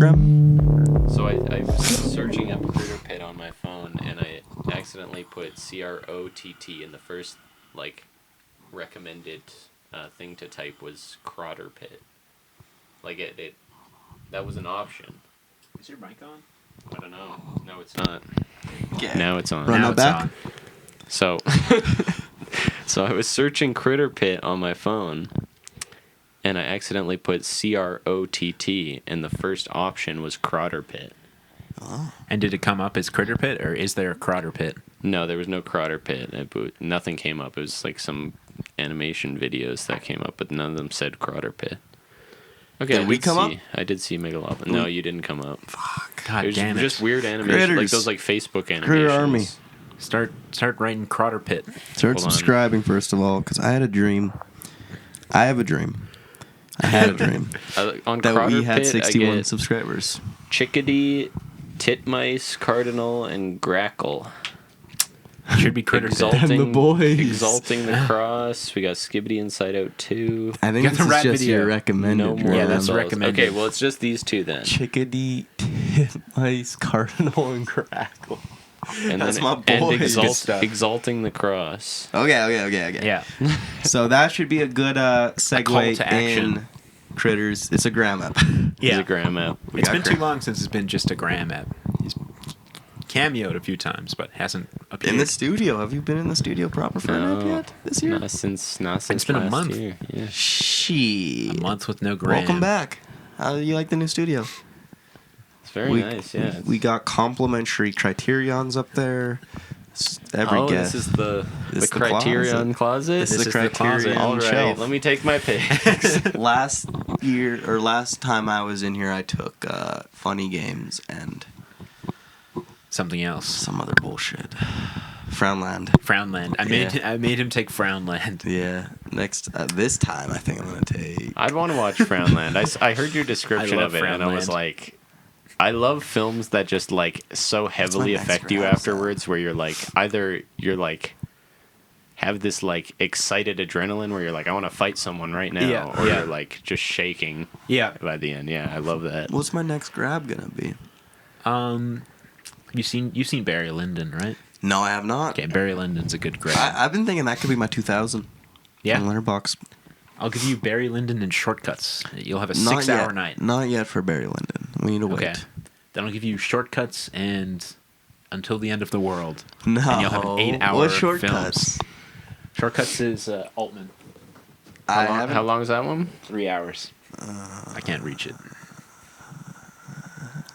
Graham? So I was searching up Critterpit on my phone, and I accidentally put CROTT, and the first recommended thing to type was Critterpit. It that was an option. Is your mic on? I don't know. No, it's not. Yeah. Now it's on. Run that back. On. So, so I was searching Critterpit on my phone, and I accidentally put CROTT, and the first option was Critterpit. Oh. And did it come up as Critterpit, or is there a Critterpit? No, there was no Critterpit. Nothing came up. It was like some animation videos that came up, but none of them said Critterpit. Okay, Did we come up? I did see Megalopolis. No, you didn't come up. Fuck. God It was damn it. just weird animation, like Critters. those Facebook animations. Critter Army. Start writing Critterpit. Start Hold on. subscribing, first of all, because I had a dream. I have a dream. I had a dream. On that we had Critterpit, 61 I get subscribers. Chickadee, Titmice, Cardinal, and Grackle. Should be Critterpit. Exalting, And the boys. Exalting the Cross. We got Skibbity Inside Out 2. I think Got this the is rap just video. your recommended. No more. Yeah, that's those. recommended. Okay, well, it's just these two then. Chickadee, Mice, Cardinal, and Crackle. And That's then, my and boys. Good stuff. Exalting the Cross. Okay. Yeah. So that should be a good call segue to action. in Critters. It's a gram app. It's a gram app. It's got been Gram. too long since it's been just a Graham app. He's cameoed a few times, but hasn't appeared. In the studio. Have you been in the studio proper for an app yet this year? Not since It's been a last month. year. Yeah. Shit. A month with no Graham. Welcome back. How do you like the new studio? It's very nice, yeah. We got complimentary Criterions up there. Every guest. This is the This is the Criterion closet. This is the is the Criterion closet. All right, shelf. let me take my pics. Last time I was in here, I took Funny Games and Something else. some other bullshit. Frownland. Frownland. I made him take Frownland. Yeah. This time I think I'm gonna take. I'd want to watch Frownland. I heard your description I love of it, and I was Frownland. like, I love films that just so heavily next affect you grab, afterwards, where you're either you're have this excited adrenaline where you're I want to fight someone right now, Yeah, or yeah. you're just shaking Yeah. by the end. Yeah, I love that. What's my next grab gonna be? You've seen Barry Lyndon, right? No, I have not. Okay, Barry Lyndon's a good grab. I've been thinking that could be my 2000. Yeah. On Letterboxd. I'll give you Barry Lyndon and Shortcuts. You'll have a Not 6-hour yet. night. Not yet for Barry Lyndon. We need to Okay. wait. Then I'll give you Shortcuts and Until the End of the World. No. And you'll have an 8-hour What shortcuts? film. Shortcuts is Altman. How long is that one? 3 hours. I can't reach it.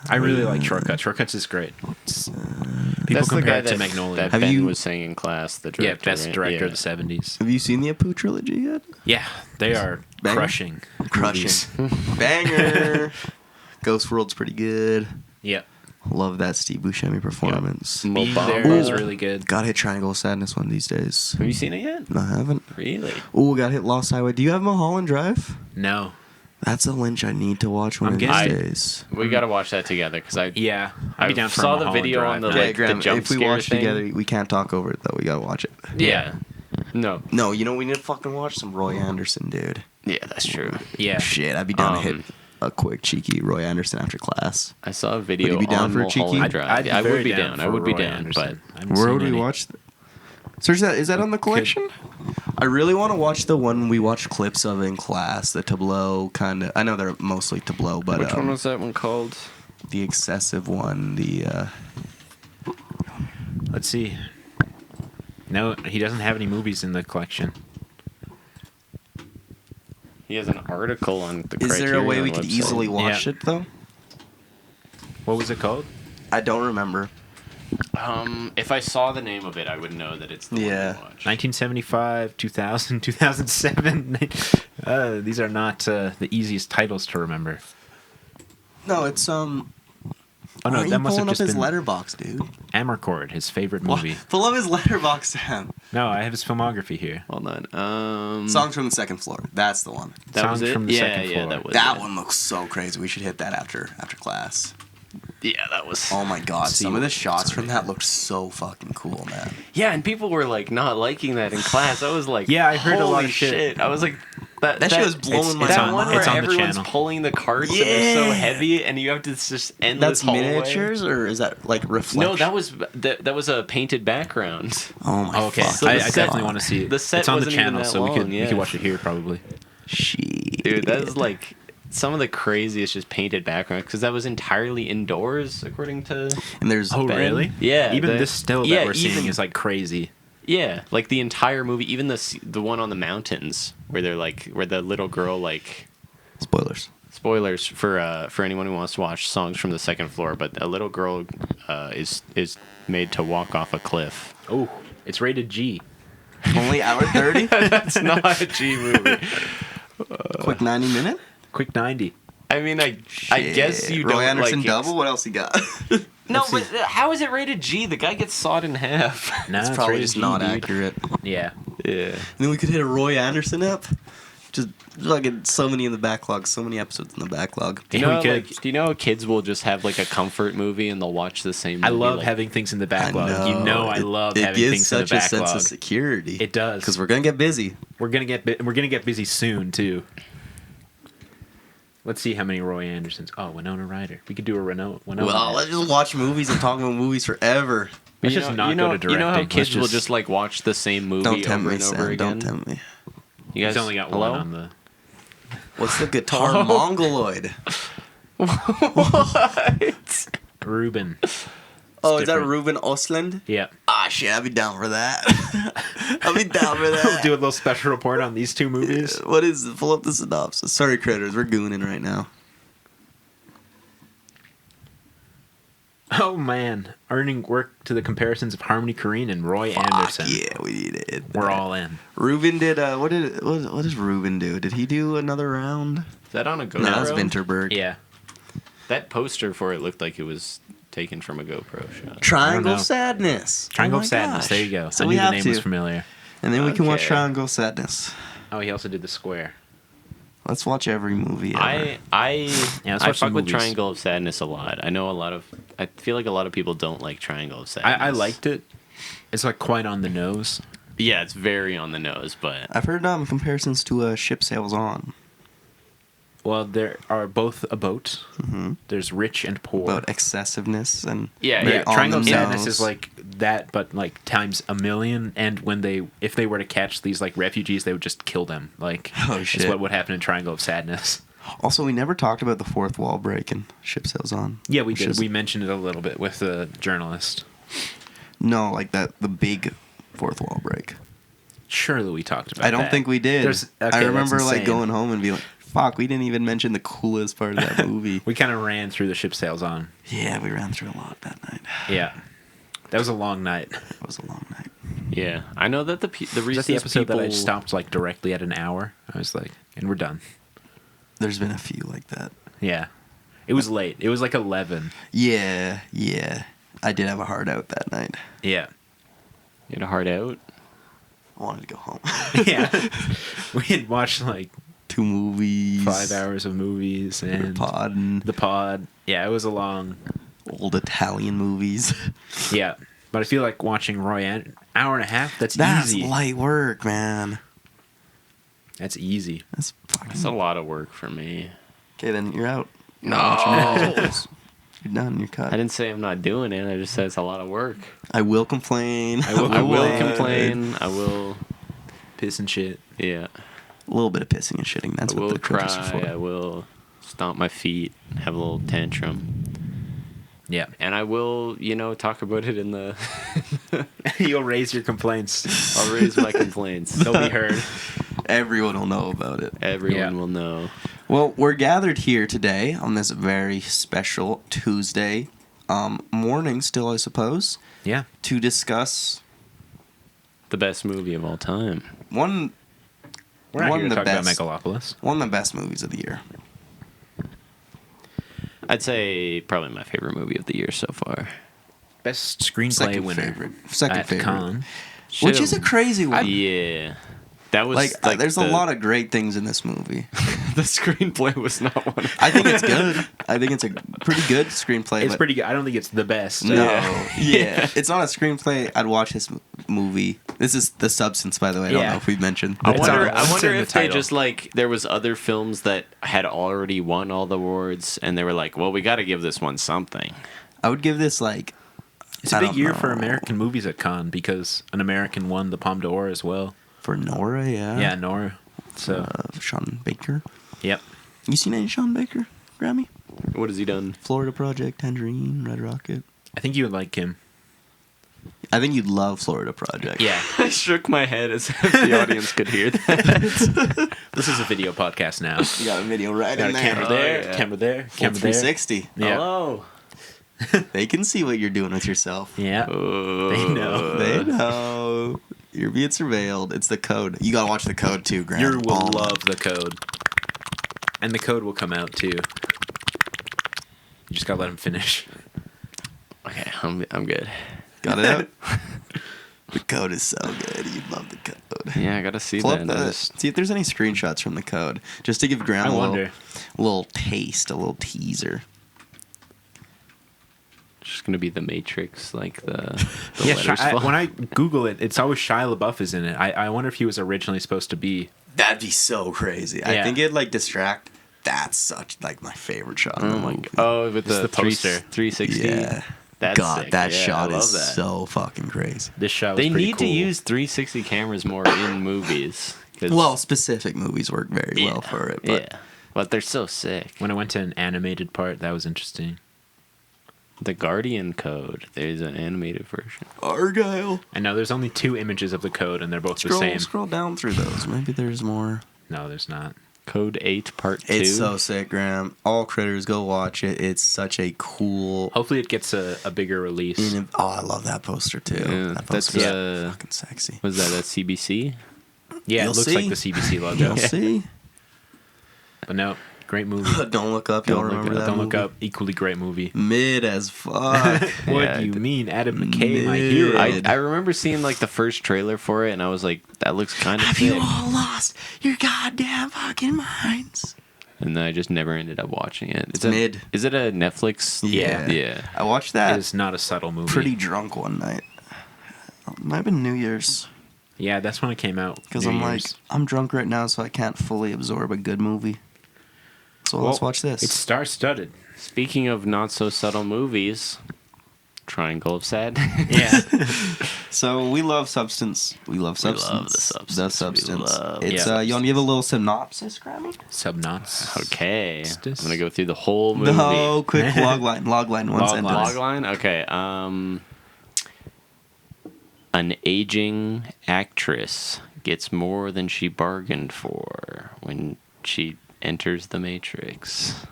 I really like Shortcuts. Shortcuts is great. People That's the compare guy it to that, Magnolia. that Have Ben you- was saying in class. The Yeah, director, best right? director Yeah. of the 70s. Have you seen the Apu trilogy yet? Yeah, they are Banger? crushing. Crushing. movies. Banger. Ghost World's pretty good. Yeah. Love that Steve Buscemi performance. Being Mobamba. there is really good. Gotta hit Triangle of Sadness one of these days. Have you seen it yet? No, I haven't. Really? Ooh, gotta hit Lost Highway. Do you have Mulholland Drive? No. That's a Lynch I need to watch one I'm of these getting- days. We got to watch that together because I Yeah, I'd be down for a saw the Mulholland video Drive on the night. Yeah, like Graham, the jump if we scare watch thing. together, we can't talk over it though. We gotta watch it. Yeah. No. No, you know we need to fucking watch some Roy Anderson, dude. Yeah, that's true. Yeah. Shit, I'd be down to hit Um, a quick cheeky Roy Anderson after class. I saw a video Would you be down on for a cheeky? Mulholland Drive. I'd be I very would be down. I for would be Roy down, Anderson. I haven't Where seen would we any. watch? Search that. Is that on the collection? I really want to watch the one we watched clips of in class. The tableau kind of. I know they're mostly tableau, but Which one was that one called? the excessive one? The Let's see. No, he doesn't have any movies in the collection. He has an article on the is there a way Criterion we could website. easily watch Yeah. it though? What was it called? I don't remember. If I saw the name of it, I would know that it's the Yeah. one to watch. 1975, 2000, 2007. These are not the easiest titles to remember. No, it's Oh no, Why aren't that you must have pulling up just his been letterbox, dude. Amarcord, his favorite movie. Pull up his letterbox, Sam. No, I have his filmography here. Hold on. Songs from the Second Floor. That's the one. That was Songs it? from the yeah, Second yeah, Floor. that was That it. one looks so crazy. We should hit that after class. Yeah, that was. Oh my god, See some of the what- shots from that looked so fucking cool, man. Yeah, and people were not liking that in class. I was like, Yeah, I heard a lot "Holy of shit." I was like, That shit was blowing my That on- one where it's on the everyone's channel. pulling the carts and they're so Yeah. heavy, and you have to just endless That's hallway. miniatures, or is that like reflection? No, that was a painted background. Oh my Okay, fuck. So the I set- definitely want to see it. the set it's on the wasn't even channel, that so we long, could watch it here probably. Shit. Dude, that is like some of the craziest just painted background because that was entirely indoors according to. And there's Oh, Ben? really? Yeah, Even the- this still that yeah, we're seeing even- is like crazy. Yeah, like the entire movie, even the one on the mountains where they're like where the little girl like spoilers. spoilers for anyone who wants to watch Songs from the Second Floor, but a little girl is made to walk off a cliff. Oh, it's rated G. Only hour 30? That's not a G movie. Quick 90 minute? Quick 90. I mean, I guess you Roy don't Anderson like double? What else he got? No, Let's but how is it rated G? The guy gets sawed in half. Nah, It's it's probably rated just G, not dude. accurate. Yeah. Yeah. And then we could hit a Roy Anderson up. Just fucking so many in the backlog, so many episodes in the backlog. Do you Yeah, we know, could. like, do you know kids will just have like a comfort movie and they'll watch the same movie? I love like, having things in the backlog. You know I love it having gives things in the such a sense backlog. of security. It does. Because we're gonna get busy. We're gonna get busy soon too. Let's see how many Roy Andersons. Oh, Winona Ryder. We could do a Winona. Well, let's just watch movies and talk about movies forever. Let's you just know, not go to You know how directing. kids Let's will just like watch the same movie Don't tempt over me, and over Sam. again? Don't tempt me. You guys He's only got hello? one on the. What's the guitar mongoloid? What? Ruben. Oh, is that different. Ruben Ostlund? Yeah. Ah, shit, I'd be down for that. I'd be down for We'll that. do a little special report on these two movies. What is it? Pull up the synopsis. Sorry, critters. We're gooning right now. Oh man, earning work to the comparisons of Harmony Korine and Roy Anderson. Yeah, we need it. We're all in. Ruben did. What does Ruben do? Did he do another round? Is that on a GoPro? No, that's Winterberg. Yeah. That poster for it looked like it was taken from a GoPro shot. Triangle know. Sadness. Triangle Oh my of Sadness. gosh. There you go. So I we knew the have name to. was familiar. And then we can watch Okay. Triangle Sadness. Oh, he also did the square. Let's watch every movie ever. Yeah, let's I watch some fuck with movies. Triangle of Sadness a lot. I feel like a lot of people don't like Triangle of Sadness. I liked it. It's like quite on the nose. Yeah, it's very on the nose, but I've heard comparisons to Ship Sails On. Well, there are both a boat. Mm-hmm. There's rich and poor. About excessiveness and Yeah, very yeah, on Triangle of the Sadness nose. is like that, but like times a million. And if they were to catch these like refugees, they would just kill them. Like, Oh, it's shit. what would happen in Triangle of Sadness. Also, we never talked about the fourth wall break in Ship Sails On. Yeah, we which did. is- We mentioned it a little bit with the journalist. No, like the big fourth wall break. Surely we talked about. I don't that. think we did. There's- I okay, remember that's like insane. going home and being like, "Fuck, we didn't even mention the coolest part of that movie." We kind of ran through the Ship Sails On. Yeah, we ran through a lot that night. Yeah, that was a long night. It was a long night. yeah, I know that the Was that reason the episode people that I stopped like directly at an hour? I was like, and we're done. There's been a few like that. Yeah, it was late. It was like 11. Yeah. I did have a heart out that night. Yeah, You had a heart out. I wanted to go home. yeah. We had watched like 2 movies. 5 hours of movies and Pod and the pod. Yeah, it was a long. old Italian movies. Yeah, but I feel like watching hour and a half. That's That's easy. light work, man. That's easy. That's fucking. That's a lot of work for me. Okay, then you're out. No. You're done. You're cut. I didn't say I'm not doing it. I just said it's a lot of work. I will complain. I will I will complain. complain. I will. Piss and shit. Yeah. A little bit of pissing and shitting. That's I what will the critters cry. are for. I will stomp my feet. Have a little tantrum. Yeah. And I will, talk about it in the. You'll raise your complaints. I'll raise my complaints. They'll be heard. Everyone will know about it. Everyone Yeah. will know. Well, we're gathered here today on this very special Tuesday morning, still, I suppose, Yeah. to discuss The best movie of all time. one We're not One here of to the talk about best. Megalopolis. one of the best movies of the year. I'd say probably my favorite movie of the year so far. Best screenplay Second winner. favorite. Second at favorite. Cannes. Which is a crazy one. Yeah. That was like there's a lot of great things in this movie. the screenplay was not one of I think it's good. I think it's a pretty good screenplay. It's but pretty good. I don't think it's the best. No, Yeah. yeah. It's not a screenplay I'd watch this movie. This is The Substance, by the way. I don't Yeah. know if we've mentioned. I It's wonder, on- I it's wonder in the if they title. just like there was other films that had already won all the awards, and they were like, "Well, we got to give this one something." I would give this like It's a I big don't year for know. American movies at Cannes because an American won the Palme d'Or as well. for Nora. Yeah, Nora. So, Sean Baker. yep. You seen any Sean Baker Grammy? What has he done? Florida Project, Tangerine, Red Rocket. I think you would like him. I think you'd love Florida Project. Yeah. I shook my head as if the audience could hear that. This is a video podcast now. You got a video right Got in a there. camera Oh, there, yeah. camera there, Full camera there. 360. Yeah. Hello. They can see what you're doing with yourself. Yeah. They know. They know. You're being surveilled. It's the code. You gotta watch the code too, Grant. You will Oh. love the code. And the code will come out too. You just gotta let him finish. Okay, I'm good. Got it out? The code is so good. You'd love the code. Yeah, I gotta see Pull that. up the, see if there's any screenshots from the code. Just to give Grant I a wonder. little taste, a little teaser. It's just gonna be the Matrix, like the Yeah, letters fall. when I Google it, it's always Shia LaBeouf is in it. I wonder if he was originally supposed to be. That'd be so crazy. I Yeah. think it'd like distract. That's such like my favorite shot in the movie. Oh, with It's the, the poster. 360. Yeah. That's God, sick. that Yeah, shot I love is that. so fucking crazy. This shot was They pretty need cool. to use 360 cameras more in movies. 'cause- Well, specific movies work very well Yeah, for it. But yeah, but they're so sick. When I went to an animated part, that was interesting. The Guardian Code. There's an animated version. Argyle. I know there's only 2 images of the code, and they're both the Scroll, same. scroll down through those. Maybe there's more. No, there's not. Code 8 Part 2. It's so sick, Graham. All Critters, go watch it. It's such a cool. Hopefully, it gets a bigger release. Oh, I love that poster too. Yeah, That that's poster's fucking sexy. Was that a CBC? Yeah, You'll it looks see. like the CBC logo. You'll see. But no, great movie. Don't look up. Y'all remember that? Don't look movie? up. Equally great movie. Mid as fuck. What Yeah, do you I- mean, Adam McKay, my Mid. hero? I remember seeing like the first trailer for it, and I was like, "That looks kind of Have sick." you all lost your goddamn fucking minds? And then I just never ended up watching it. It's mid. Is it a Netflix? Yeah. Yeah. I watched It that is not a subtle movie. pretty drunk one night. Might have been New Year's. Yeah, that's when it came out. Because New I'm Year's. like, I'm drunk right now, so I can't fully absorb a good movie. So let's watch this. It's star-studded. Speaking of not so subtle movies, Triangle of Sad. Yeah. So we love Substance. We love We love Substance. The Substance. The We Substance. love It's The you want to give a little synopsis, Grammy? Subknots. Okay, Stis. I'm gonna go through the whole movie. No, quick logline. Logline, one Log sentence. line. Logline. Okay. An aging actress gets more than she bargained for when she enters the Matrix.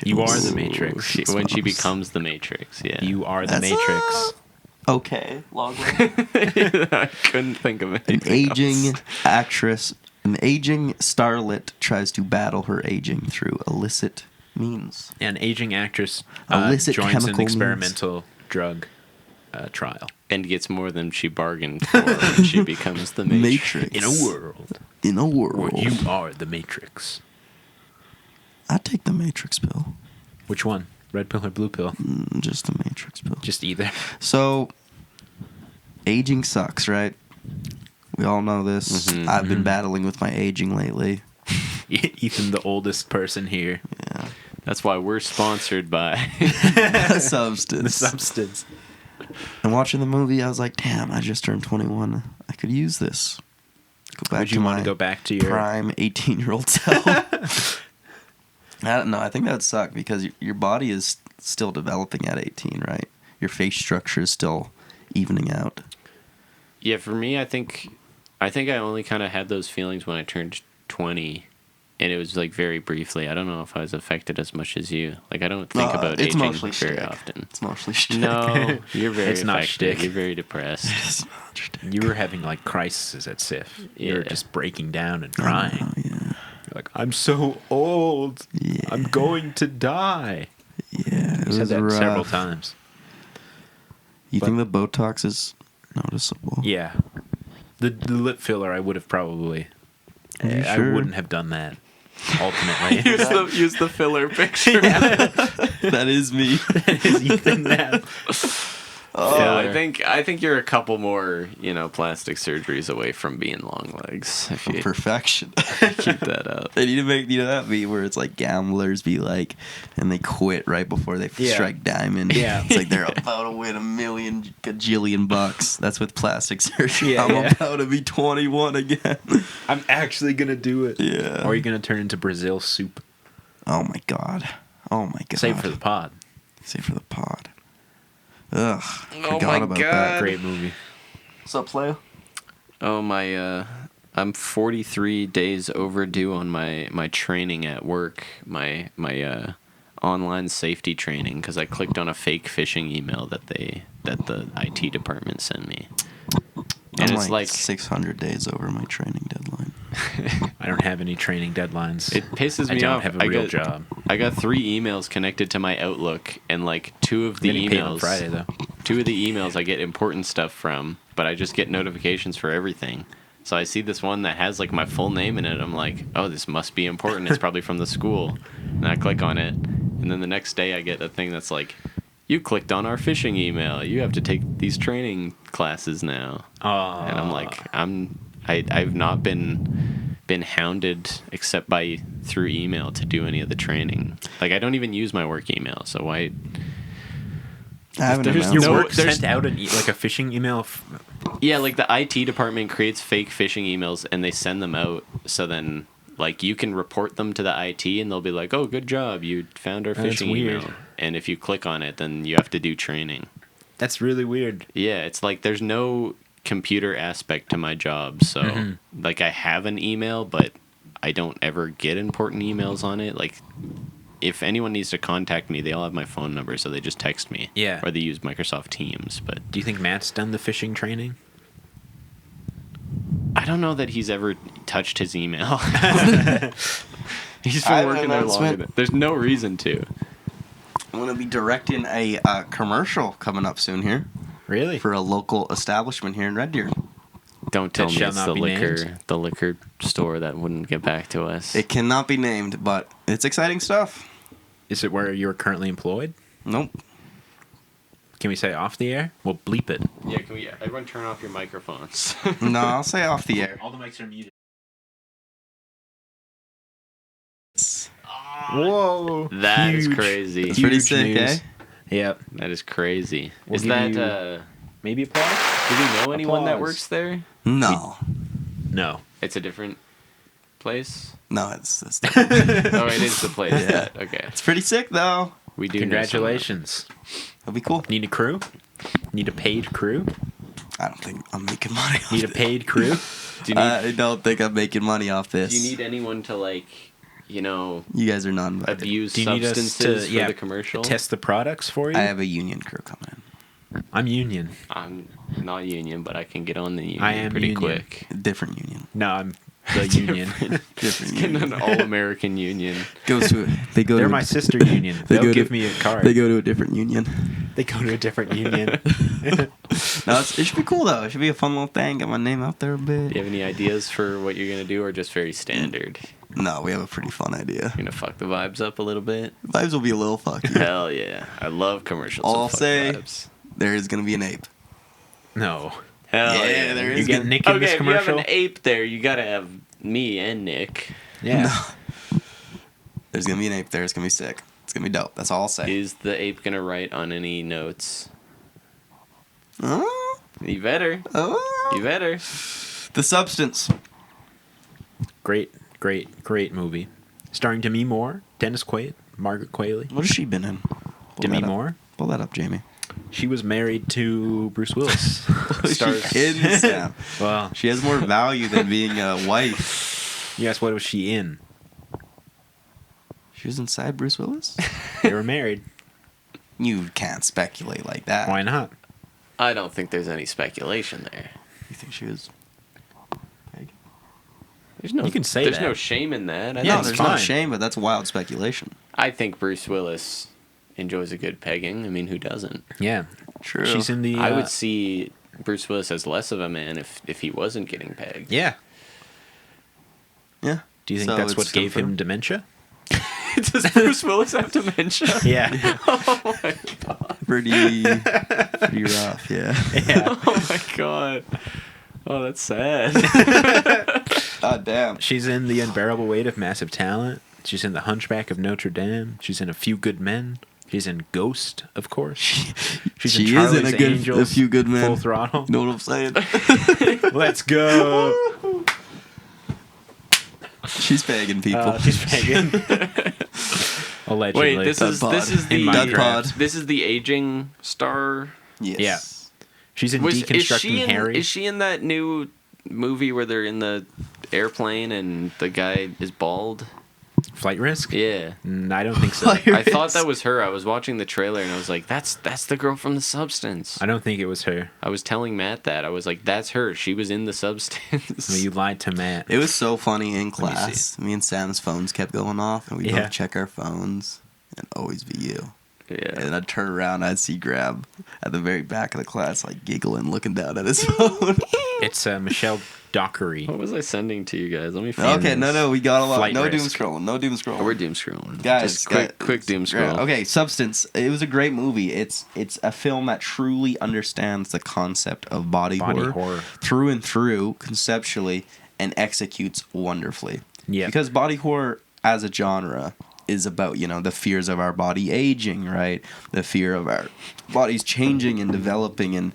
You are the Matrix. When she becomes the Matrix. Yeah. You are the That's Matrix. Okay. Logline. I couldn't think of An anything. aging else. actress, an aging starlet tries to battle her aging through illicit means. An aging actress Illicit joins chemical an means. experimental drug trial. And gets more than she bargained for when she becomes the Matrix. Matrix. In a world In a where world. you are the Matrix. I'd take the Matrix pill. Which one? Red pill or blue pill? Just the Matrix pill. Just either. So, aging sucks, right? We all know this. Mhm, I've been battling with my aging lately. Ethan, the oldest person here. Yeah. That's why we're sponsored by. The Substance. substance. And watching the movie, I was like, damn, I just turned 21. I could use this. Go back Would you to want my to go back to your prime 18-year-old self. I don't know. I think that would suck because your body is still developing at 18, right? Your face structure is still evening out. Yeah, for me, I think I only kind of had those feelings when I turned 20, and it was like very briefly. I don't know if I was affected as much as you. Like I don't think about it's aging mostly very shtick. often. It's mostly shtick. No, you're very It's not affected. shtick. You're very depressed. It's not shtick. You were having like crises at SIF. You were Yeah. just breaking down and crying. Oh, yeah. You're like, I'm so old. Yeah. I'm going to die. Yeah, it You said was that rough. several times. You But- think the Botox is noticeable? Yeah. The lip filler, I would have probably. Are you I sure? wouldn't have done that. Ultimately. use the filler picture. That is me. Is Ethan now? Yeah, filler. I think you're a couple more, plastic surgeries away from being long legs. If you Perfection. keep that up. They need to make that meme where it's like gamblers be like, and they quit right before they Yeah. strike diamond. Yeah. It's like they're about to win $1 gajillion bucks. That's with plastic surgery. Yeah, I'm yeah. about to be 21 again. I'm actually gonna do it. Yeah. Or are you gonna turn into Brazil soup? Oh my god. Oh my god. Save for the pod. Save for the pod. Ugh. Oh Forgot my about God. that. Great movie. What's up, Playo? Oh my! I'm 43 days overdue on my training at work. My online safety training because I clicked on a fake phishing email that the IT department sent me. And I'm it's like 600 days over my training deadline. I don't have any training deadlines. it pisses I me don't off. have a real job. I got 3 emails connected to my Outlook, and like 2 of I'm the getting paid on emails. Friday though. 2 of the emails I get important stuff from, but I just get notifications for everything. So I see this one that has like my full name in it. I'm like, oh, this must be important. It's probably from the school. And I click on it, and then the next day I get a thing that's like, you clicked on our phishing email. You have to take these training classes now. And I'm like, I've not been hounded except through email to do any of the training. Like I don't even use my work email, so why? I haven't There's announced Your no- it. work there's- sent out like a phishing email. Yeah, like the IT department creates fake phishing emails and they send them out. So then, like, you can report them to the IT and they'll be like, "Oh, good job, you found our That's phishing weird. email." And if you click on it, then you have to do training. That's really weird. Yeah, it's like there's no computer aspect to my job. So, like, I have an email, but I don't ever get important emails on it. Like, if anyone needs to contact me, they all have my phone number, so they just text me. Yeah. Or they use Microsoft Teams. But Do you think Matt's done the phishing training? I don't know that he's ever touched his email. He's I been have working an there long announcement. enough. There's no reason to. I'm going to be directing a commercial coming up soon here Really? for a local establishment here in Red Deer. Don't tell That me shall it's not the be liquor store that wouldn't get back to us. It cannot be named, but it's exciting stuff. Is it where you're currently employed? Nope. Can we say off the air? We'll bleep it. Yeah, can we everyone turn off your microphones? No, I'll say off the air. All the mics are muted. Whoa. That is Huge. crazy. It's pretty Huge sick, news. eh? Yep. That is crazy. We'll Is give that you- Maybe applause? do we know anyone that Applause. works there? No. No. It's a different place? No, it's Oh, it is the place. Yeah. Okay. it's pretty sick though. We do know Congratulations. It'll be cool. Need a crew? Need a paid crew? I don't think I'm making money off Need a this. paid crew? someone. Do you need I don't think I'm making money off this. do you need anyone to like, You guys are not invited. abuse Do you need us substances to for the commercial? test the products for you? I have a union crew coming I'm union. I'm not union, but I can get on the union I am pretty union. quick. in. Different union. No, I'm the union. Different Getting union. an all-American union. Goes to they go They're to my sister union. They They'll go to- give me a card. They go to a different union. They go to a different union. No, it should be cool though. It should be a fun little thing. Get my name out there a bit. Do you have any ideas for what you're gonna do, or just very standard? No, we have a pretty fun idea. You're gonna fuck the vibes up a little bit. Vibes will be a little fucky. Hell yeah, I love commercials. All I'll with fuck say- vibes. There is gonna be an ape. No. Hell Yeah, yeah, there You is get gonna- Nick in Okay, this if you have commercial? an ape there, you gotta have me and Nick. Yeah. There's gonna be an ape there. It's gonna be sick. It's gonna be dope. That's all I'll say. Is the ape gonna write on any notes? Oh, You better. oh. You better. The substance. Great movie. Starring Demi Moore, Dennis Quaid, Margaret Qualley. What has she been in? Pull Demi that up. Moore. Pull that up, Jamie. She was married to Bruce Willis. Stars. She is, Sam. Well, She has more value than being a wife. yes, what was she in? She was inside Bruce Willis? They were married. You can't speculate like that. Why not? I don't think there's any speculation there. You think she was? There's no. You can say there's that. no shame in that. Yeah, No, it's there's no fine. shame, but that's wild speculation. I think Bruce Willis enjoys a good pegging. I mean, who doesn't? Yeah. True. She's in the. I would see Bruce Willis as less of a man if he wasn't getting pegged. Yeah. Yeah. Do you think So that's it's what still gave for- him dementia? Does Bruce Willis have dementia? Yeah. Oh my god. pretty rough. Yeah. Oh my god. Oh, that's sad. God damn. She's in The Unbearable Weight of Massive Talent. She's in The Hunchback of Notre Dame. She's in A Few Good Men. She's in Ghost, of course. She's She in is in Charlie's a Few Good Men. Full Throttle. Know what I'm saying? Let's go. She's begging people. She's begging. Allegedly. Wait, this is In Minecraft. Pod. this is the aging star. Yes. Yeah. She's in Is Deconstructing she in, Harry. is she in that new movie where they're in the airplane and the guy is bald? Flight Risk? Yeah. I don't think so. I thought that was her. I was watching the trailer and I was like, that's the girl from The Substance. I don't think it was her. I was telling Matt that. I was like, that's her. She was in The Substance. Well, you lied to Matt. It was so funny in me class. Me and Sam's phones kept going off, and we'd Yeah. both check our phones, and always be you. Yeah. And I'd turn around, I'd see Grab at the very back of the class, like giggling, looking down at his phone. It's Michelle Dockery. What was I sending to you guys? Let me find Okay, this. no, we got a lot. Flight No doom Risk. scrolling. No doom scrolling. Oh, we're doom scrolling. Guys, Just quick doom scroll. Okay, Substance. It was a great movie. It's a film that truly understands the concept of body horror through and through, conceptually, and executes wonderfully. Yeah. Because body horror as a genre is about, the fears of our body aging, right? The fear of our bodies changing and developing in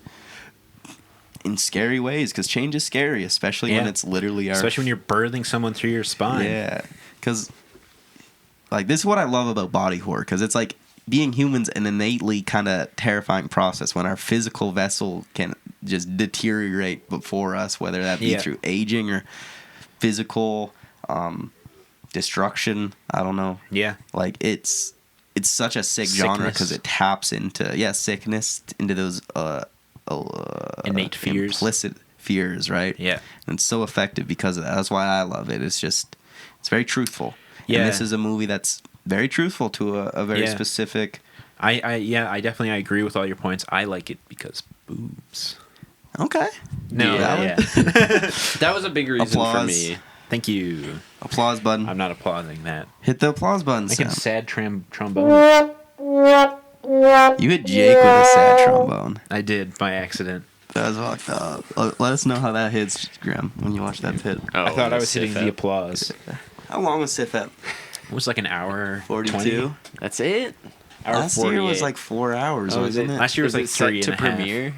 scary ways, because change is scary, especially when it's literally our... Especially when you're birthing someone through your spine. Yeah, because this is what I love about body horror, because it's like being humans an innately kind of terrifying process when our physical vessel can just deteriorate before us, whether that be through aging or physical destruction. I don't know. Yeah. It's such a sick genre because it taps into sickness, into those innate fears, implicit fears, right? Yeah. And it's so effective because of that. That's why I love it. It's very truthful. Yeah. And this is a movie that's very truthful to a very specific... I definitely agree with all your points. I like it because boobs. Okay. No, Yeah. That was a big reason Applause. for me. Thank you. Applause button. I'm not applauding that. Hit the applause button, Making Sam. sad trombone. You hit Jake with a sad trombone. I did by accident. That was fucked up. Let us know how that hits, Graham, when you watch that hit. Oh, I thought I the was hitting Sif the app. applause. How long was Sif at? It was like an hour 42? 20. That's it? Hour Last year 48. was like 4 hours, wasn't it? Last year was Is like it set 3 to and a half. premiere?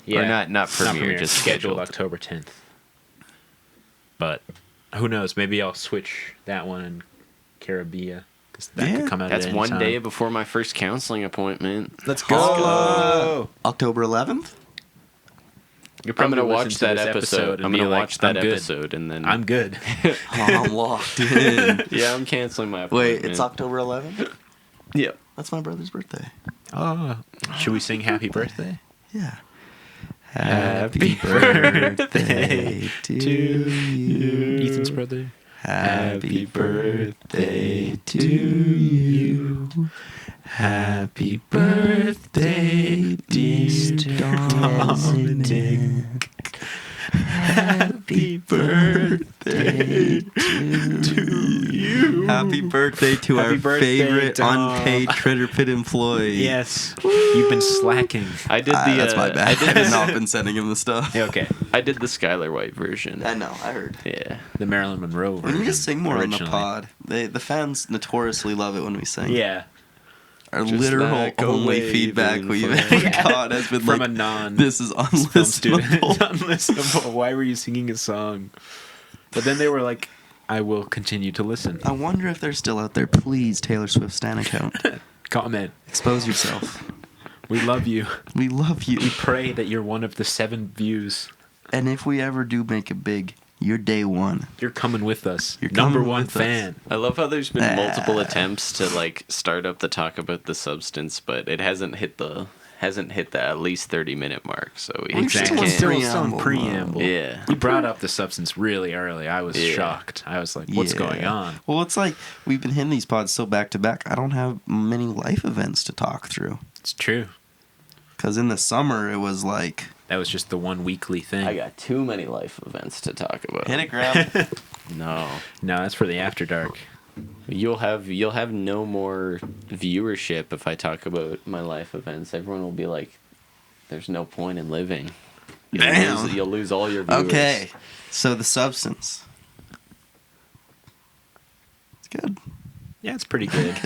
Yeah. Or not premiere, just scheduled. October 10th. But who knows? Maybe I'll switch that one and Caribbean, because that could come out That's at any one time. day before my first counseling appointment. Let's go. October 11th? You're I'm probably gonna listen watch to that this episode. and I'm be gonna like, watch that I'm good. episode and then I'm good. Oh, I'm locked in. yeah, I'm canceling my appointment. Wait, it's October 11th? Yep. That's my brother's birthday. Oh, should we sing Happy Birthday? Yeah. Happy birthday to you. Ethan's brother. Happy birthday to you. Happy birthday, dear Dominic. Happy birthday to you. Happy birthday to Happy our birthday, favorite Dom. unpaid Critterpit employee. Yes, you've been slacking. I did the That's my bad. I I have did, not been sending him the stuff. Yeah, okay. I did the Skylar White version. I know, I heard. Yeah. The Marilyn Monroe We version. need to sing more on the originally. pod. The fans notoriously love it when we sing. Yeah. Our Just literal like a only wave feedback in we've front. ever got has been From like, a non this is film student. unlistenable. Unlistenable. Why were you singing a song? But then they were like, I will continue to listen. I wonder if they're still out there. Please, Taylor Swift Stan account. Comment. Expose yourself. We love you. We love you. We pray that you're one of the 7 views. And if we ever do make it big, you're day one. You're coming with us. You're Number coming 1 with us. fan. I love how there's been multiple attempts to like start up the talk about the substance, but it hasn't hit the at least 30-minute mark. So we We're Exactly. still in Still in preamble. Yeah. You brought up the substance really early. I was Yeah. shocked. I was like, what's Yeah. going on? Well, it's like we've been hitting these pods so back to back. I don't have many life events to talk through. It's true. Because in the summer, it was like... That was just the one weekly thing. I got too many life events to talk about. Hit it, Graham. No. No, that's for the After Dark. You'll have no more viewership if I talk about my life events. Everyone will be like, "There's no point in living." You'll lose all your viewers. Okay, so The Substance. It's good. Yeah, it's pretty good.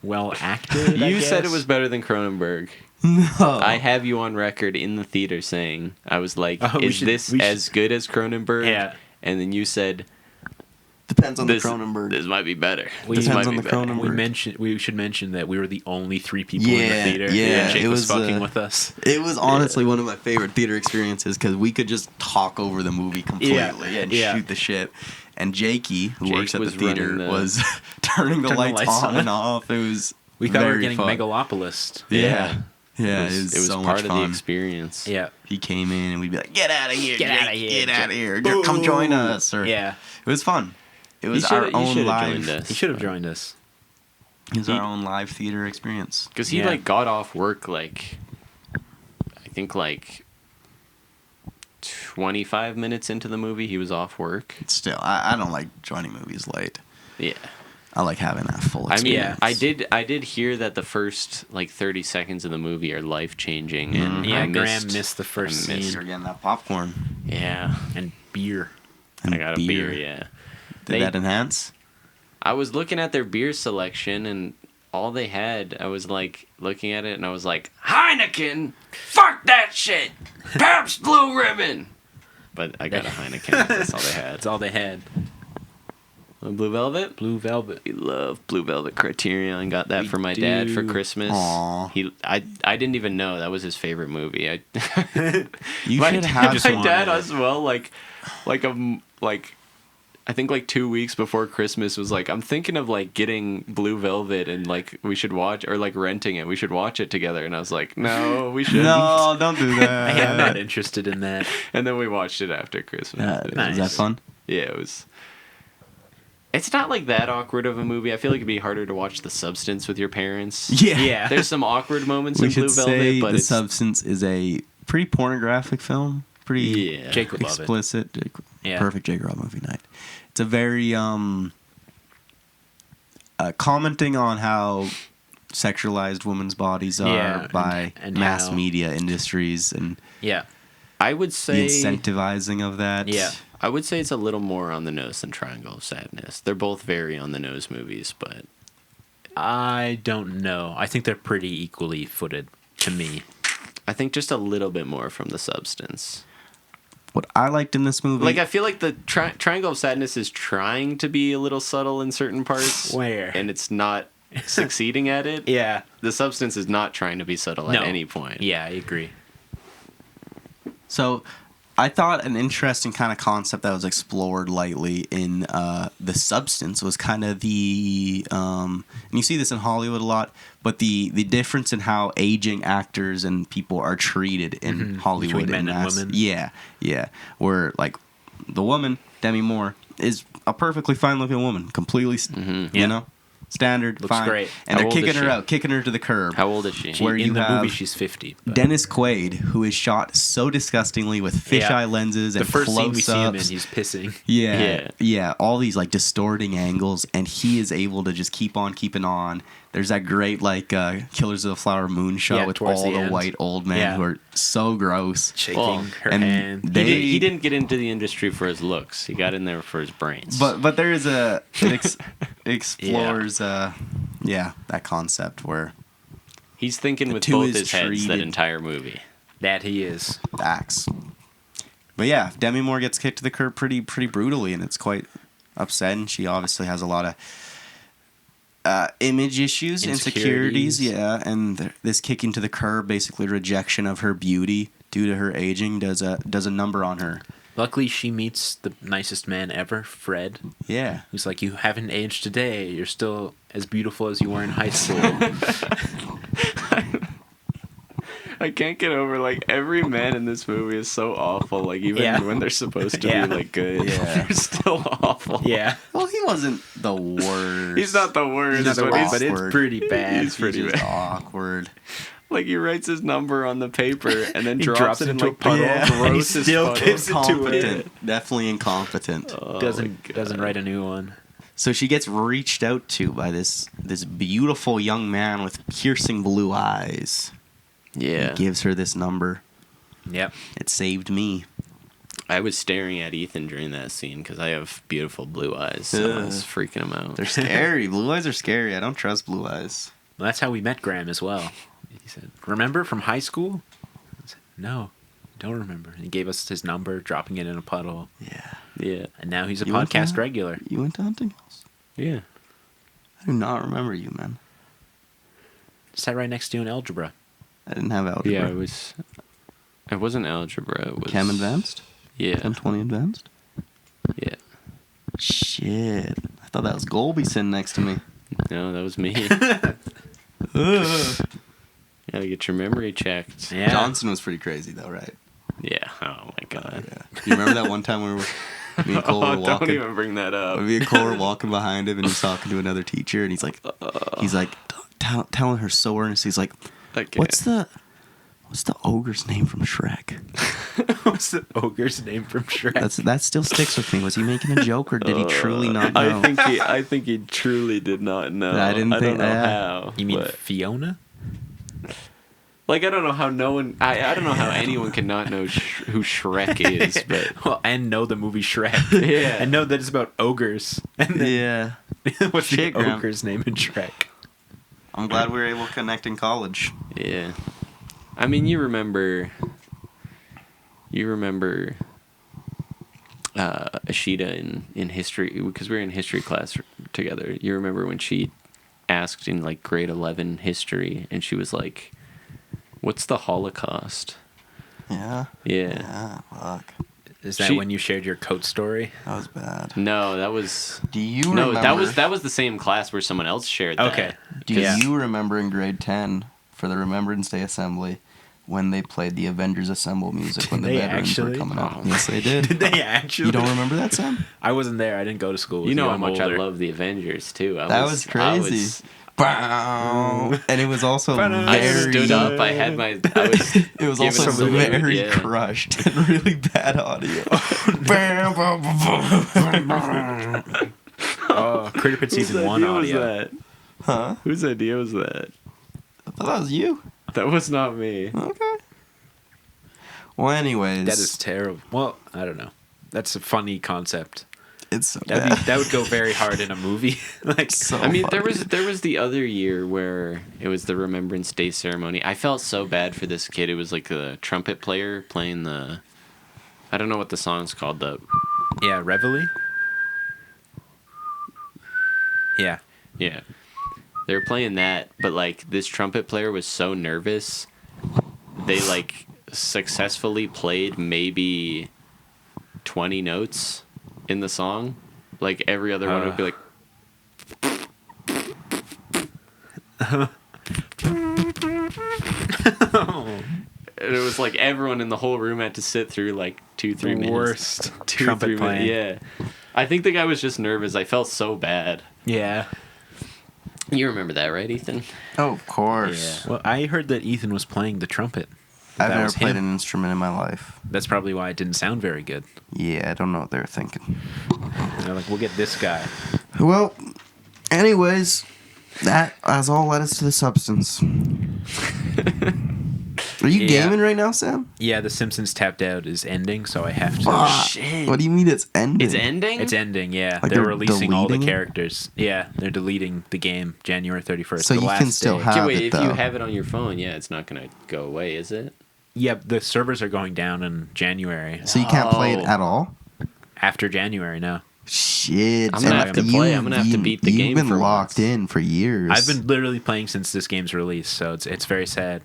Well acted. You said it was better than Cronenberg. No. I have you on record in the theater saying, I was like, we is should- this we should- as good as Cronenberg? Yeah. And then you said, Depends on this, the Cronenberg. this might be better. We- This Depends might on be the better. Cronenberg. We should mention that we were the only 3 people in the Yeah, theater. yeah, and Jake it was was, fucking with us. It was honestly one of my favorite theater experiences because we could just talk over the movie completely and yeah. shoot the shit. And Jakey, who Jake works at the was theater, running the- was turning the lights on and off. It was We thought we were very getting fun. Megalopolis. Yeah, yeah, It was so part much of fun. the experience. Yeah. He came in and we'd be like, "Get out of here! Get Jake, outta here, Get out of Jake. here! Boo." Come join us!" Or Yeah. it was fun. It was shoulda- our you own shoulda live. joined us. He should have joined us. It was He- our own live theater experience. Because he, Yeah. like, got off work, like, I think, like, 25 minutes into the movie, he was off work. Still, I don't like joining movies late. Yeah. I like having that full I mean, experience. I did hear that the first, like, 30 seconds of the movie are life-changing, and Yeah, I Graham missed the first I missed- scene. You're getting that popcorn Yeah. And beer. and I got a beer, yeah. Did They- that enhance? I was looking at their beer selection, and all they had, I was like looking at it, and I was like, Heineken, fuck that shit, Pabst Blue Ribbon. But I got a Heineken. That's all they had. That's all they had. Blue Velvet. Blue Velvet. We love Blue Velvet Criterion. Got that We for my dad for do. Christmas. Aw. I didn't even know that was his favorite movie. You my, should have my some. dad as well. Like I think like 2 weeks before Christmas was like, I'm thinking of like getting Blue Velvet and like we should watch or like renting it. We should watch it together. And I was like, no, we shouldn't. No, don't do that. I'm not interested in that. And then we watched it after Christmas. Was that fun? Yeah, it was. It's not like that awkward of a movie. I feel like it'd be harder to watch The Substance with your parents. Yeah. Yeah. There's some awkward moments We in Blue should Velvet, say but The it's Substance is a pretty pornographic film. Pretty yeah. Jake would love it. explicit. Yeah. Perfect Jake Rob movie night. It's a very commenting on how sexualized women's bodies are Yeah, by and mass how- media industries and Yeah. I would the say incentivizing of that. Yeah. I would say it's a little more on the nose than Triangle of Sadness. They're both very on the nose movies, but I don't know. I think they're pretty equally footed to me. I think just a little bit more from The Substance. What I liked in this movie, Like I feel like the Triangle of Sadness is trying to be a little subtle in certain parts, Where? and it's not succeeding at it. Yeah. The Substance is not trying to be subtle No. at any point. Yeah, I agree. so I thought an interesting kind of concept that was explored lightly in The Substance was kind of the, and you see this in Hollywood a lot, but the difference in how aging actors and people are treated in Hollywood. Between men and mass- women. Yeah, yeah. Where, like, the woman, Demi Moore, is a perfectly fine-looking woman, completely, you Yeah. know? Standard, Looks fine. great. And How they're old kicking is her she? out, kicking her to the curb. How old is she? Where in you the movie, have she's 50. but- Dennis Quaid, who is shot so disgustingly with fisheye Yeah. lenses and The first scene we see him in, close-ups. he's pissing. Yeah, all these like distorting angles, and he is able to just keep on keeping on. There's that great like Killers of the Flower Moon shot Yeah, with towards all the the end. white old men Yeah. who are so gross. Shaking Well, her and hand. they- He didn't get into the industry for his looks. He got in there for his brains. But there is it explores that concept where he's thinking the with two both is his heads that treated- entire movie. That he is. acts. But yeah, Demi Moore gets kicked to the curb pretty brutally, and it's quite upsetting. She obviously has a lot of image issues, insecurities, Insecurities. and this kicking to the curb, basically rejection of her beauty due to her aging, does a number on her. Luckily, she meets the nicest man ever, Fred. Yeah, Who's like, you haven't aged today. You're still as beautiful as you were in high school. I can't get over like every man in this movie is so awful. Like even Yeah. when they're supposed to Yeah. be like good, Yeah. they're still awful. yeah. well, he wasn't the worst. He's not the worst, He's not the but worst, he's but it's awkward. pretty bad. He's pretty just bad. awkward. like he writes his number on the paper and then He drops drops it in into like a puddle, puddle. and he Gross as still puddle. gives it to Incompetent. Definitely incompetent. Oh my doesn't God. write a new one. So she gets reached out to by this beautiful young man with piercing blue eyes. Yeah. He gives her this number. Yep. It saved me. I was staring at Ethan during that scene because I have beautiful blue eyes. So I was freaking him out. They're scary. Blue eyes are scary. I don't trust blue eyes. Well, that's how we met Graham as well. He said, "Remember from high school?" I said, "No, don't remember." And he gave us his number, dropping it in a puddle. Yeah. Yeah. And now he's a You went to- podcast regular. You went to Hunting Hills? Yeah. I do not remember you, man. Sat right next to you in algebra. I didn't have algebra. Yeah, it wasn't algebra. It was Chem Advanced? Yeah. Chem 20 Advanced? Yeah. Shit. I thought that was Golby sitting next to me. No, that was me. Ugh. Gotta get your memory checked. Yeah. Johnson was pretty crazy, though, right? Yeah. Oh my god. Yeah. You remember that one time me and Cole were Oh, don't walking? even bring that up. Me and Cole were walking behind him, and he's talking to another teacher, and he's like telling her so earnestly. He's like, Okay. What's the ogre's name from Shrek? What's the ogre's name from Shrek? That still sticks with me. Was he making a joke, or did he truly not know? I think he truly did not know. I didn't think- don't know yeah. how. You mean but- Fiona? Like, I don't know how no one... I don't know how anyone can not know who Shrek is, but... Well, and know the movie Shrek. Yeah. And know that it's about ogres. And then, Yeah. what's Shit, the Graham. ogre's name in Shrek? I'm glad we were able to connect in college. Yeah. I mean, you remember Ashita in history, because we were in history class together. You remember when she asked in, like, grade 11 history, and she was like, what's the Holocaust? Yeah. Yeah. Yeah. Fuck. Is that She- when you shared your coat story? That was bad. No, that was... Do you No, remember? that was the same class where someone else shared that. Okay. Do Yeah. you remember in grade 10 for the Remembrance Day Assembly when they played the Avengers Assemble music when the Did they veterans were actually? coming out? Oh, Yes, they did. Did they actually? You don't remember that, Sam? I wasn't there. I didn't go to school. with You know how I'm much older. I love the Avengers, too. That was crazy. Bow. And it was also I very... stood up. I had my... I was It was giving also a salute, very yeah. crushed and really bad audio. Oh, Critterpit season 1 audio. Huh? Whose idea was that? I thought that was you. That was not me. Okay. Well, anyways. That is terrible. Well, I don't know. That's a funny concept. It's so That'd be, bad. that would go very hard in a movie. Like, So I mean, there funny. was the other year where it was the Remembrance Day ceremony. I felt so bad for this kid. It was like a trumpet player playing the... I don't know what the song's called. yeah, Reveille. Yeah. Yeah. They were playing that, but, like, this trumpet player was so nervous, they, like, successfully played maybe 20 notes in the song. Like, every other one would be like... And it was like everyone in the whole room had to sit through, like, 2-3 minutes. Worst 2-3 trumpet minutes. playing. Yeah. I think the guy was just nervous. I felt so bad. Yeah. You remember that, right, Ethan? Oh, of course. Well, I heard that Ethan was playing the trumpet. I've That never was played him. an instrument in my life. That's probably why it didn't sound very good. Yeah, I don't know what they were thinking. They're like, we'll get this guy. Well, anyways, that has all led us to the substance. Are you Yeah. gaming right now, Sam? Yeah, The Simpsons Tapped Out is ending, so I have to. Fuck. shit. What do you mean it's ending? It's ending? It's ending, yeah. Like they're they're releasing all the deleting it? characters. Yeah, they're deleting the game January 31st. So the you last can still day. have Okay, wait, it, if you though. have it on your phone, yeah, it's not going to go away, is it? Yeah, the servers are going down in January. So you can't play it Oh. at all? After January, no. Shit. I'm gonna have to play. I'm gonna have to beat the game You've been for locked once. in for years. I've been literally playing since this game's release, so it's very sad.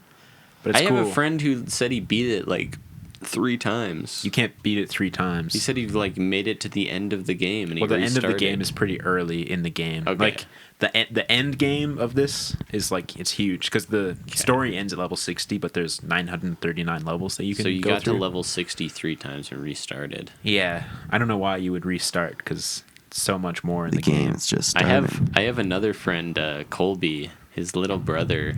But it's I cool. have a friend who said he beat it like 3 times. You can't beat it 3 times. He said he like made it to the end of the game and he well, the end of the restarted. game is pretty early in the game. Okay. Like the end game of this is like it's huge because the story ends at level 60, but there's 939 levels that you can. So you go got through. to level 63 times and restarted. Yeah, I don't know why you would restart because so much more in the the game is just I starting. have another friend, Colby, his little brother,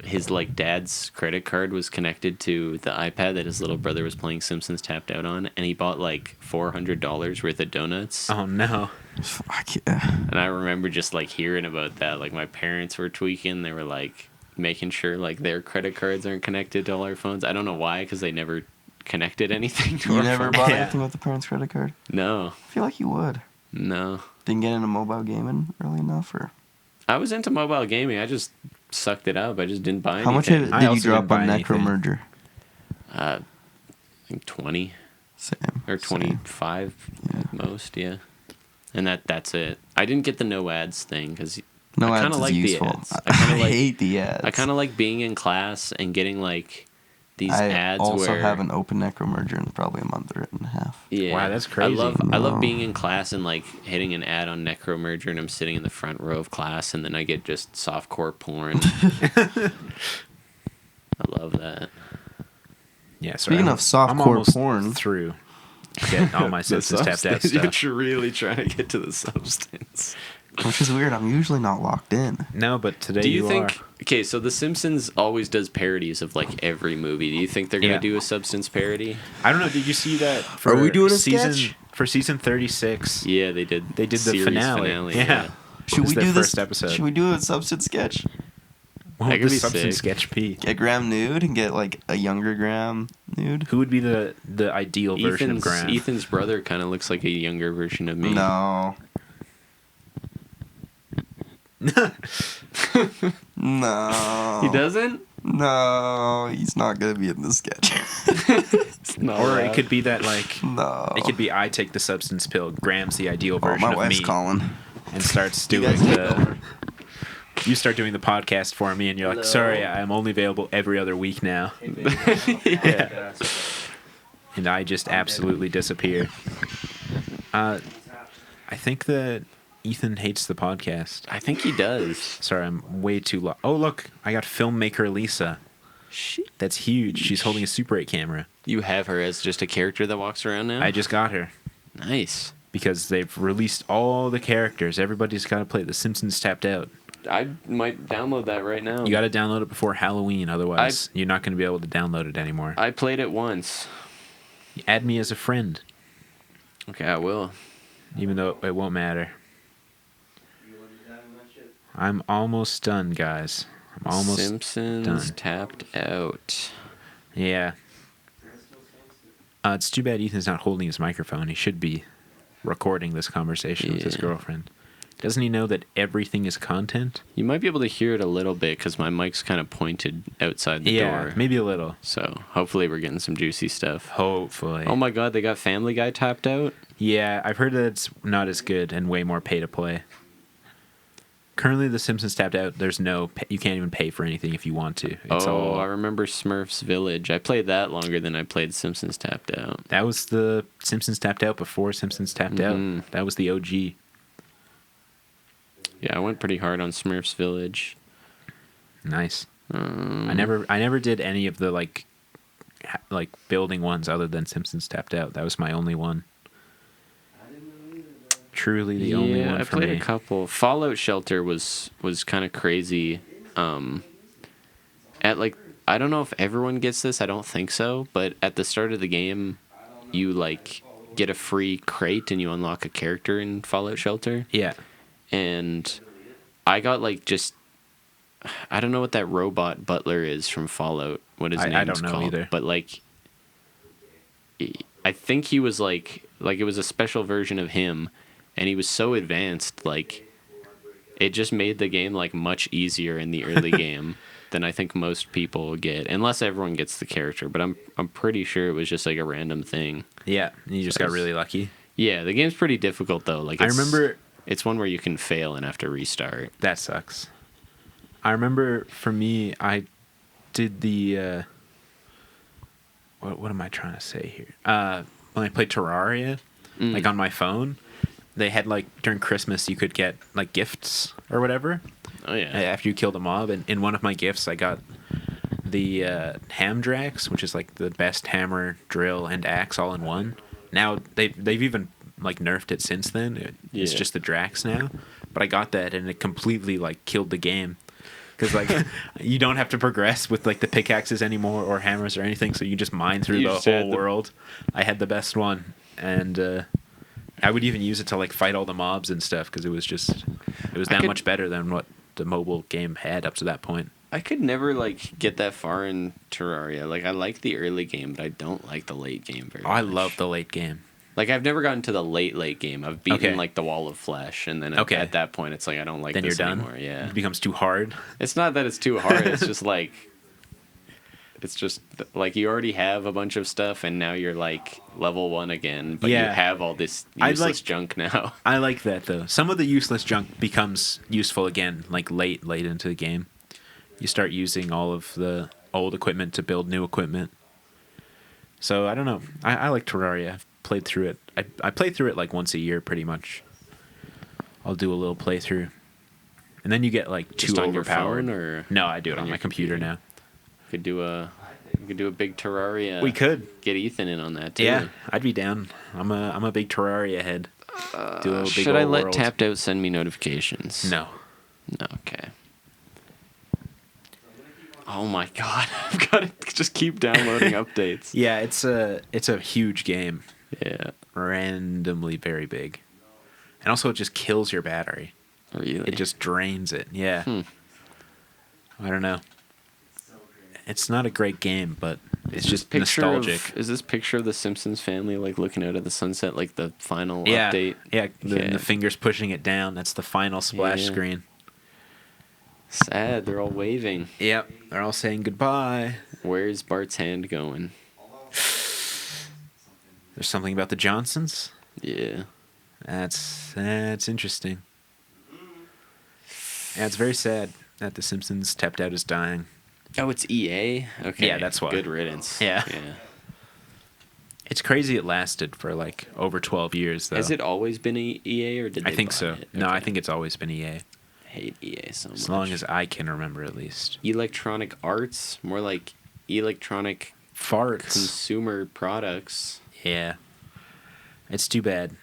his like dad's credit card was connected to the iPad that his little brother was playing Simpsons Tapped Out on, and he bought like $400 worth of donuts. Oh no. Fuck yeah. And I remember just like hearing about that. Like my parents were tweaking. They were like making sure like their credit cards aren't connected to all our phones. I don't know why, because they never connected anything to You our never phone. bought Yeah. anything with the parents' credit card? No, I feel like you would. no. Didn't get into mobile gaming early enough, or I was into mobile gaming. I just sucked it up. I just didn't buy anything. how much I did you also drop didn't buy on anything. Necromerger? I think 20 Same. or 25 at most. Yeah, and that's it. I didn't get the no ads thing because No I ads kinda is like the useful. ads. I, I kinda like- hate the ads. I kind of like being in class and getting like these I ads also where haven't opened Necromerger in probably a month and a half. yeah. Wow, that's crazy. I No. love being in class and like hitting an ad on Necromerger and I'm sitting in the front row of class and then I get just softcore porn. I love that. Yeah. Speaking of softcore I'm almost porn. through get all my Simpsons Tapped Out stuff. You're really trying to get to the substance. Which is weird. I'm usually not locked in. No, but today Do you think? are. Okay, so The Simpsons always does parodies of like every movie. Do you think they're gonna Yeah. do a substance parody? I don't know. Did you see that? Are we doing a season, sketch? for season 36? Yeah, they did. They did the series finale. Yeah. Should It's we their do this? first episode. Should we do a substance sketch? What That would could the be substance sick. sketch be? Get Graham nude and get like a younger Graham nude. Who would be the ideal version of Graham? Ethan's brother kind of looks like a younger version of me. No. No. He doesn't? No, he's not gonna be in the sketch. Or it could be that like No. it could be I take the substance pill. Graham's the ideal Oh, version my of wife's me, calling. and starts You doing guys take the. over. You start doing the podcast for me, and you're like, Hello. "Sorry, I'm only available every other week now," Yeah. and I just absolutely disappear. I think that Ethan hates the podcast. I think he does. Sorry, I'm way too low. Oh, look, I got filmmaker Lisa. That's huge. She's holding a Super 8 camera. You have her as just a character that walks around now? I just got her Nice. because they've released all the characters. Everybody's got to play The Simpsons Tapped Out. I might download that right now. You got to download it before Halloween, otherwise you're not going to be able to download it anymore. I played it once. Add me as a friend, Okay, I will. even though it won't matter. I'm almost done, guys. I'm almost Simpsons done. Tapped Out. Yeah. It's too bad Ethan's not holding his microphone. He should be recording this conversation with his Yeah. girlfriend. Doesn't he know that everything is content? You might be able to hear it a little bit because my mic's kind of pointed outside the Yeah, door. maybe a little. So hopefully we're getting some juicy stuff. Hopefully. Oh my god, they got Family Guy tapped out? Yeah, I've heard that it's not as good and way more pay to play. Currently, The Simpsons Tapped Out. There's no. You can't even pay for anything if you want to. It's Oh, all. I remember Smurfs Village. I played that longer than I played Simpsons Tapped Out. That was the Simpsons Tapped Out before Simpsons Tapped Mhm. Out. That was the OG. Yeah, I went pretty hard on Smurfs Village. Nice. Um, I never did any of the like building ones other than Simpsons Tapped Out. That was my only one. Truly the only one I for played me. a couple. Fallout Shelter was kind of crazy. At like, I don't know if everyone gets this. I don't think so. But at the start of the game, you like get a free crate and you unlock a character in Fallout Shelter. Yeah. And I got like just, I don't know what that robot butler is from Fallout. What his I name's don't know called. either. But like, I think he was like it was a special version of him, and he was so advanced, like it just made the game like much easier in the early game than I think most people get, unless everyone gets the character. But I'm pretty sure it was just like a random thing. Yeah. And you just got really lucky. Yeah, the game's pretty difficult though. Like I it's, remember it's one where you can fail and have to restart. that sucks. I remember for me, I did the. What am I trying to say here? When I played Terraria, like on my phone, they had like during Christmas you could get like gifts or whatever. Oh yeah. After you killed a mob, and in one of my gifts, I got the Hamdrax, which is like the best hammer, drill, and axe all in one. Now they've even like nerfed it since then. It's Yeah. just the Drax now, but I got that, and it completely like killed the game because like you don't have to progress with like the pickaxes anymore or hammers or anything, so you just mine through You the just had whole the- world. I had the best one, and I would even use it to like fight all the mobs and stuff because it was that much better than what the mobile game had up to that point. I could never like get that far in Terraria. Like I like the early game, but I don't like the late game very much. I love the late game. Like I've never gotten to the late game. I've beaten Okay. like the Wall of Flesh, and then Okay. at that point, it's like I don't like Then this you're done. anymore. Yeah, It becomes too hard. it's not that it's too hard. It's just like it's just like you already have a bunch of stuff, and now you're like level 1 again, but you Yeah. have all this I useless like- junk now. I like that though. Some of the useless junk becomes useful again, like late into the game. You start using all of the old equipment to build new equipment. So I don't know. I like Terraria. I've played through it. I play through it like once a year, pretty much. I'll do a little playthrough, and then you get like Just too on your overpowered. phone, or No, I do it on on your my computer computer? now. you could do a big Terraria. We could. get Ethan in on that too. Yeah, I'd be down. I'm a big Terraria head. Do a big Should I old let world. Tapped Out send me notifications? No. No. Okay. Oh my god! I've got to just keep downloading updates. Yeah, it's a huge game. Yeah. Randomly very big. And also it just kills your battery. Really? It just drains it. Yeah. I don't know. It's not a great game, but it's just nostalgic. Is this picture of the Simpsons family like looking out at the sunset, like the final Yeah. update? Yeah, Okay. the fingers pushing it down. That's the final splash Yeah. screen. Sad. They're all waving. Yep. They're all saying goodbye. Where's Bart's hand going? There's something about the Johnsons. Yeah. That's interesting. Yeah, it's very sad that the Simpsons Tapped Out is dying. Oh, it's EA. Okay. Yeah, that's why. Good riddance. Yeah. Yeah. It's crazy it lasted for like over 12 years though. Has it always been EA, or did they I think buy so. it? No, I Okay. think it's always been EA. I hate EA so much. As long as I can remember at least. Electronic Arts, more like electronic Farts. consumer products. Yeah. It's too bad.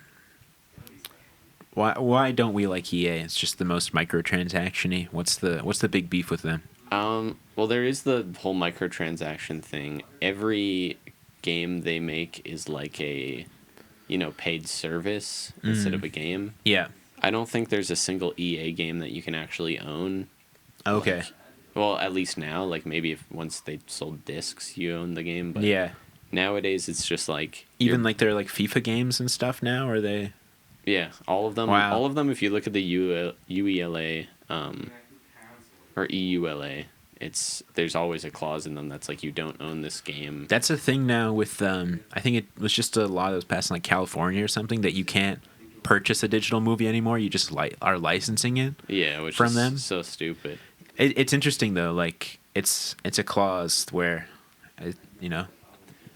Why don't we like EA? It's just the most microtransaction-y. What's the big beef with them? Well, there is the whole microtransaction thing. Every game they make is like a, paid service instead of a game. Yeah. I don't think there's a single EA game that you can actually own. Okay. Well, at least now, like maybe if once they sold discs, you own the game. But Yeah. nowadays, it's just like Even like they're like FIFA games and stuff now, are they? yeah, all of them. Wow. All of them. If you look at the UELA or EULA, there's always a clause in them that's like you don't own this game. That's a thing now with I think it was just a law that was passed in like California or something that you can't purchase a digital movie anymore. You just are licensing it. Yeah, which from is them? so stupid. It's interesting though. Like it's a clause where,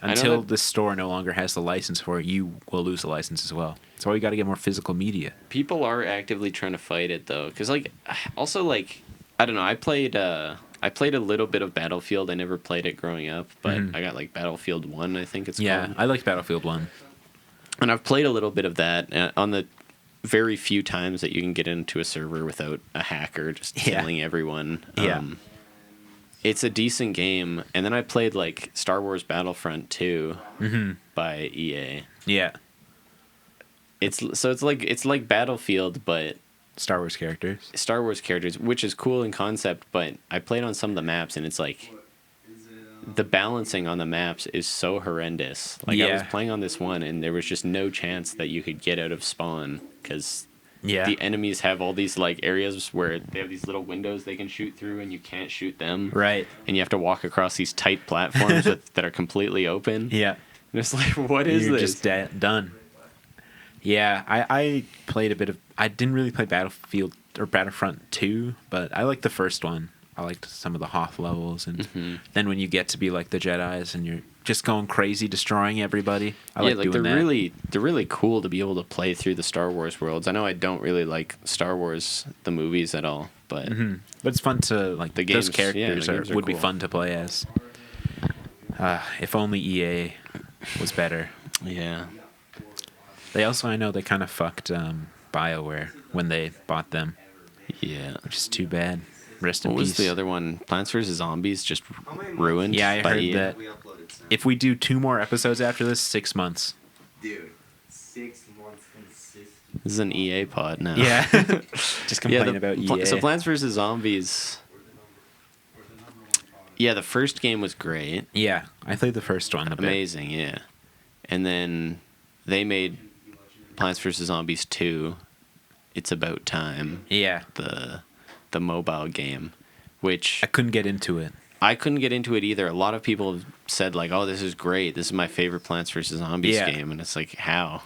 until that- the store no longer has the license for it, you will lose the license as well. That's why you got to get more physical media. People are actively trying to fight it though, because also I don't know. I played a little bit of Battlefield. I never played it growing up, but I got like Battlefield 1, I think it's Yeah, called. I liked Battlefield 1. And I've played a little bit of that on the very few times that you can get into a server without a hacker just Yeah. killing everyone. Yeah. It's a decent game. And then I played like Star Wars Battlefront 2 by EA. Yeah, It's like Battlefield, but Star Wars characters. Star Wars characters, which is cool in concept, but I played on some of the maps and it's like the balancing on the maps is so horrendous. Like I was Yeah. playing on this one and there was just no chance that you could get out of spawn because Yeah, the enemies have all these like areas where they have these little windows they can shoot through and you can't shoot them. right. And you have to walk across these tight platforms that are completely open. Yeah, And it's like, what is you're this? just done. Yeah, I played a bit of. I didn't really play Battlefield or Battlefront 2, but I liked the first one. I liked some of the Hoth levels, and then when you get to be like the Jedis and you're just going crazy, destroying everybody. I like doing they're that. they're really cool to be able to play through the Star Wars worlds. I know I don't really like Star Wars the movies at all, but But it's fun to like The those games- yeah, the characters games are would be cool. fun to play as. If only EA was better. yeah. They also, I know they kind of fucked BioWare when they bought them, Yeah. which is too bad. Rest in What peace. was the other one? Plants vs Zombies just ruined. Yeah, I by heard EA. that. If we do 2 more episodes after this, 6 months. Dude, 6 months consistent. This is an EA pod now. Yeah. Just complain about EA. So Plants vs Zombies. Yeah, the first game was great. Yeah, I played the first one. Amazing, yeah. And then they made Plants vs Zombies 2. It's About Time. Yeah. The mobile game, which I couldn't get into it. I couldn't get into it either. A lot of people have said like, "Oh, this is great. This is my favorite Plants vs Zombies game," and it's like, how?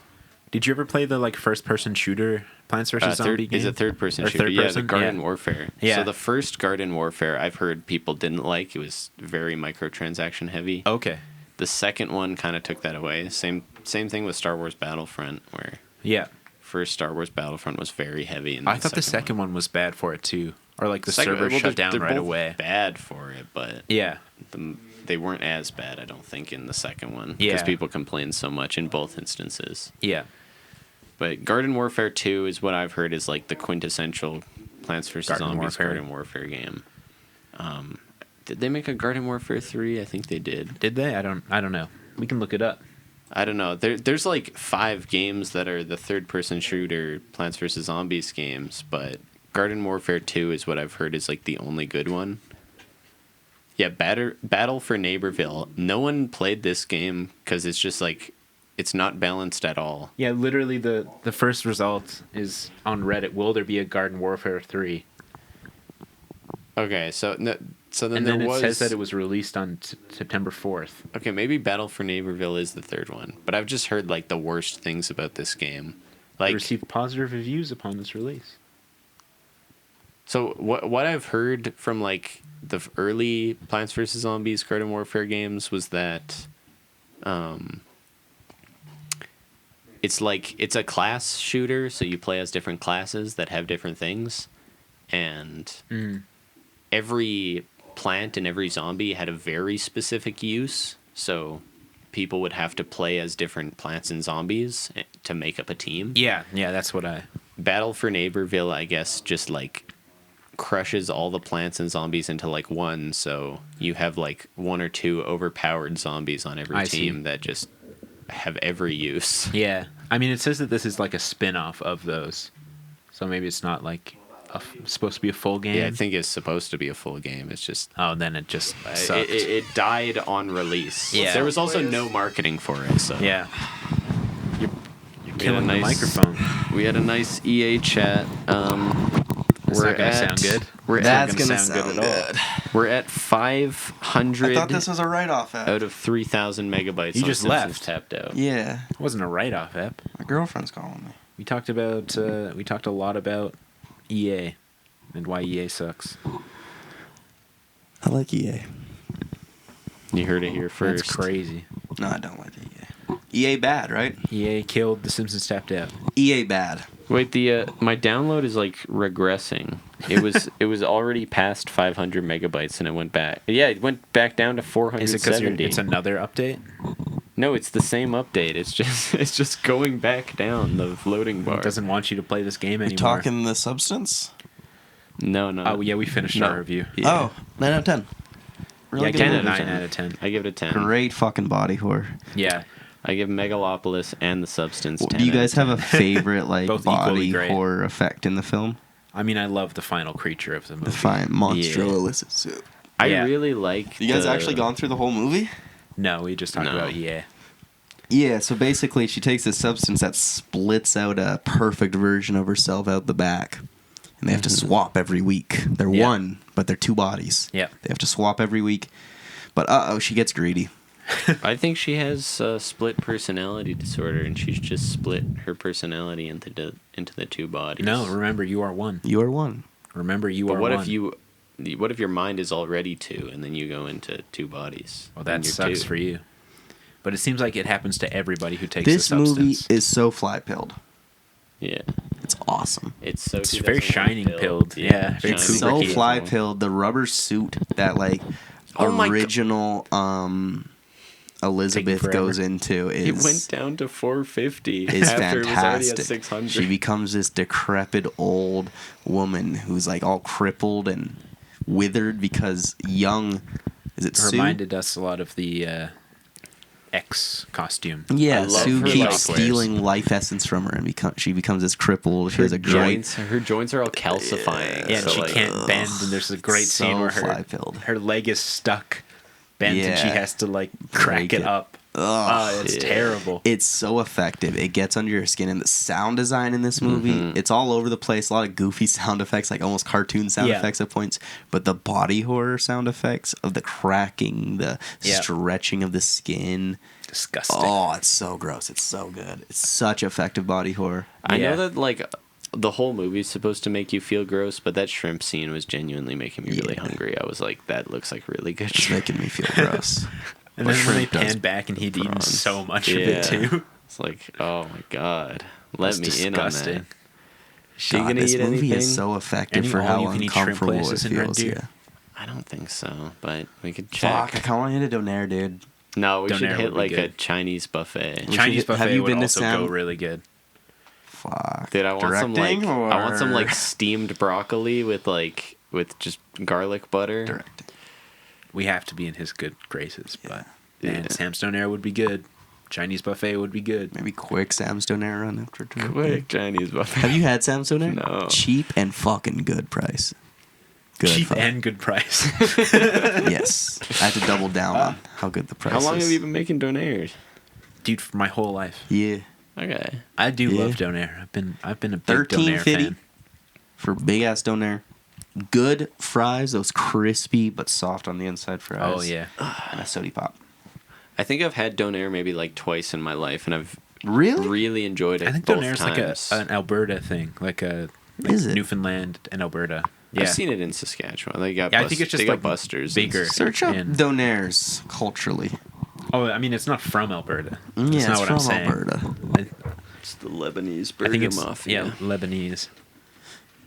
Did you ever play the first-person shooter Plants vs Zombie game? Is a third-person Or shooter? third Yeah, the person? Garden Yeah. Warfare. Yeah. So the first Garden Warfare, I've heard people didn't like. It was very microtransaction heavy. Okay. The second one kind of took that away. Same thing with Star Wars Battlefront, where Yeah. first Star Wars Battlefront was very heavy. And I thought the second one was bad for it too, or like the Second- server well, shut they're down right both away. Bad for it, but Yeah. they weren't as bad, I don't think, in the second one because Yeah. people complained so much in both instances. Yeah. But Garden Warfare 2 is what I've heard is like the quintessential Plants vs Garden Zombies Warfare. Garden Warfare game. Did they make a Garden Warfare 3? I think they did. Did they? I don't know. We can look it up. I don't know. There's like 5 games that are the third-person shooter Plants vs Zombies games, but Garden Warfare 2 is what I've heard is like the only good one. Yeah, Battle for Neighborville. No one played this game because it's just like it's not balanced at all. Yeah, literally the first result is on Reddit. Will there be a Garden Warfare 3? Okay, so then And there then was it says that it was released on September 4th. Okay, maybe Battle for Neighborville is the third one, but I've just heard like the worst things about this game. It Like, received positive reviews upon its release. so what I've heard from like the early Plants vs Zombies Garden Warfare games was that, it's a class shooter, so you play as different classes that have different things, and every plant and every zombie had a very specific use, so people would have to play as different plants and zombies to make up a team. Yeah, that's what I... Battle for Neighborville, I guess, just like crushes all the plants and zombies into like one, so you have like 1 or 2 overpowered zombies on every I team see. that just have every use. Yeah. I mean, it says that this is like a spin-off of those. So maybe it's not like supposed to be a full game. Yeah, I think it's supposed to be a full game. It's just Oh, then it just sucked. it died on release. Yeah. There was also no marketing for it, so Yeah. You're we had a killing the nice- microphone. We had a nice EA chat. It's not gonna sound good. We're That's at, gonna sound good at all. we're at I 500 thought this was a write-off app. out of 3,000 megabytes. You on just Simpsons left. Tapped out. Yeah, It wasn't a write-off app. my girlfriend's calling me. We talked a lot about EA and why EA sucks. I like EA. You heard it here first. That's crazy. No, I don't like EA. EA bad, right? EA killed The Simpsons Tapped Out. EA bad. Wait, my download is like regressing. It was already past 500 megabytes and it went back. Yeah, it went back down to 470. Is it because it's another update? No, it's the same update. It's just going back down the loading bar. It doesn't want you to play this game You anymore. talking the substance? No. Oh, yeah, we finished No. our review. Yeah. Oh, 9 out of 10. Really Yeah, good 10 movie. 9 out of 10. I give it a 10. Great fucking body horror. Yeah. I give Megalopolis and The Substance 10. Do you out of guys have 10. a favorite like Both equally body great. horror effect in the film? I mean, I love the final creature of the movie. The fine monstro illicit soup. I Yeah. really like. You guys the- actually gone through the whole movie? No, we just talked No. about EA. Yeah, so basically she takes this substance that splits out a perfect version of herself out the back. And they have to swap every week. They're Yeah. one, but they're 2 bodies. Yeah. They have to swap every week. But she gets greedy. I think she has split personality disorder, and she's just split her personality into the 2 bodies. No, remember, you are one. You are one. Remember, you But are what one. what if your mind is already 2, and then you go into 2 bodies? Well, Then that you're sucks 2. for you. But it seems like it happens to everybody who takes This the movie substance. is so fly-pilled. Yeah, It's awesome. it's so. It's very 2001 shining pilled. pilled. Yeah, very shining. So Kubrick-y. fly-pilled. The rubber suit that like Oh my original Elizabeth forever. goes into It is went down to 450 is after it was already at fantastic. 600. She becomes this decrepit old woman who's like all crippled and withered because young. Is it It Sue? reminded us a lot of the X costume. Yeah, I love Sue her keeps life stealing life essence from her, and she becomes this crippled. She has a great. Her joints are all calcifying. Yeah, and so, she like, can't bend, and there's a great so scene where fly-pilled. her leg is stuck bent, and she Yeah. has to like crack Break it it. up. Ugh. Oh, it's Yeah. terrible. It's so effective. It gets under your skin, and the sound design in this movie, it's all over the place. A lot of goofy sound effects, like almost cartoon sound Yeah. effects at points. But the body horror sound effects of the cracking, the Yeah. stretching of the skin. Disgusting. Oh, it's so gross. It's so good. It's such effective body horror. I Yeah. know that like the whole movie's supposed to make you feel gross, but that shrimp scene was genuinely making me really Yeah. hungry. I was like, that looks like really good It's shrimp. making me feel gross. And But then when they shrimp does pan back and he'd eaten prawns. so much of it too. It's like, oh my god, let It's me in disgusting. on that. Is she God, gonna this eat movie anything? is so effective Any for how all-you-can-eat shrimp uncomfortable it places in Red feels. Deer? Yeah. I don't think so, but we could check. Fuck, I kind of want to hit a donair, dude. No, we should Donair hit would be like a good. Chinese buffet. We Chinese should- have buffet you would been to also Sam? go really good. Fuck. Dude, I want some like Directing I want some or- like steamed broccoli with just garlic butter. Directing. We have to be in his good graces, but Yeah. and Sam's Donair would be good. Chinese buffet would be good. Maybe quick Sam's Donair run after directing. Quick Chinese buffet. Have you had Sam's Donair? No. Cheap and fucking good price. Good Cheap fuck. and good price. Yes. I had to double down on how good the price How is. long have you been making donairs? Dude, for my whole life. Yeah. Okay. I do Yeah. love Donair. I've been a big 13.50 Donair fan. for big ass Donair. Good fries, those crispy but soft on the inside fries. Oh yeah. And a soda pop. I think I've had donair maybe like twice in my life, and I've Really? really enjoyed it. I think both Donair's times. like an Alberta thing, like Is it? Newfoundland and Alberta. Yeah. I've seen it in Saskatchewan. They got Yeah, I think it's just, they got like, Busters. bigger. and- Search up And- Donairs culturally. Oh, I mean, it's not from Alberta. Yeah, That's it's not what from I'm saying. Alberta. It's the Lebanese I burger think it's mafia. Lebanese.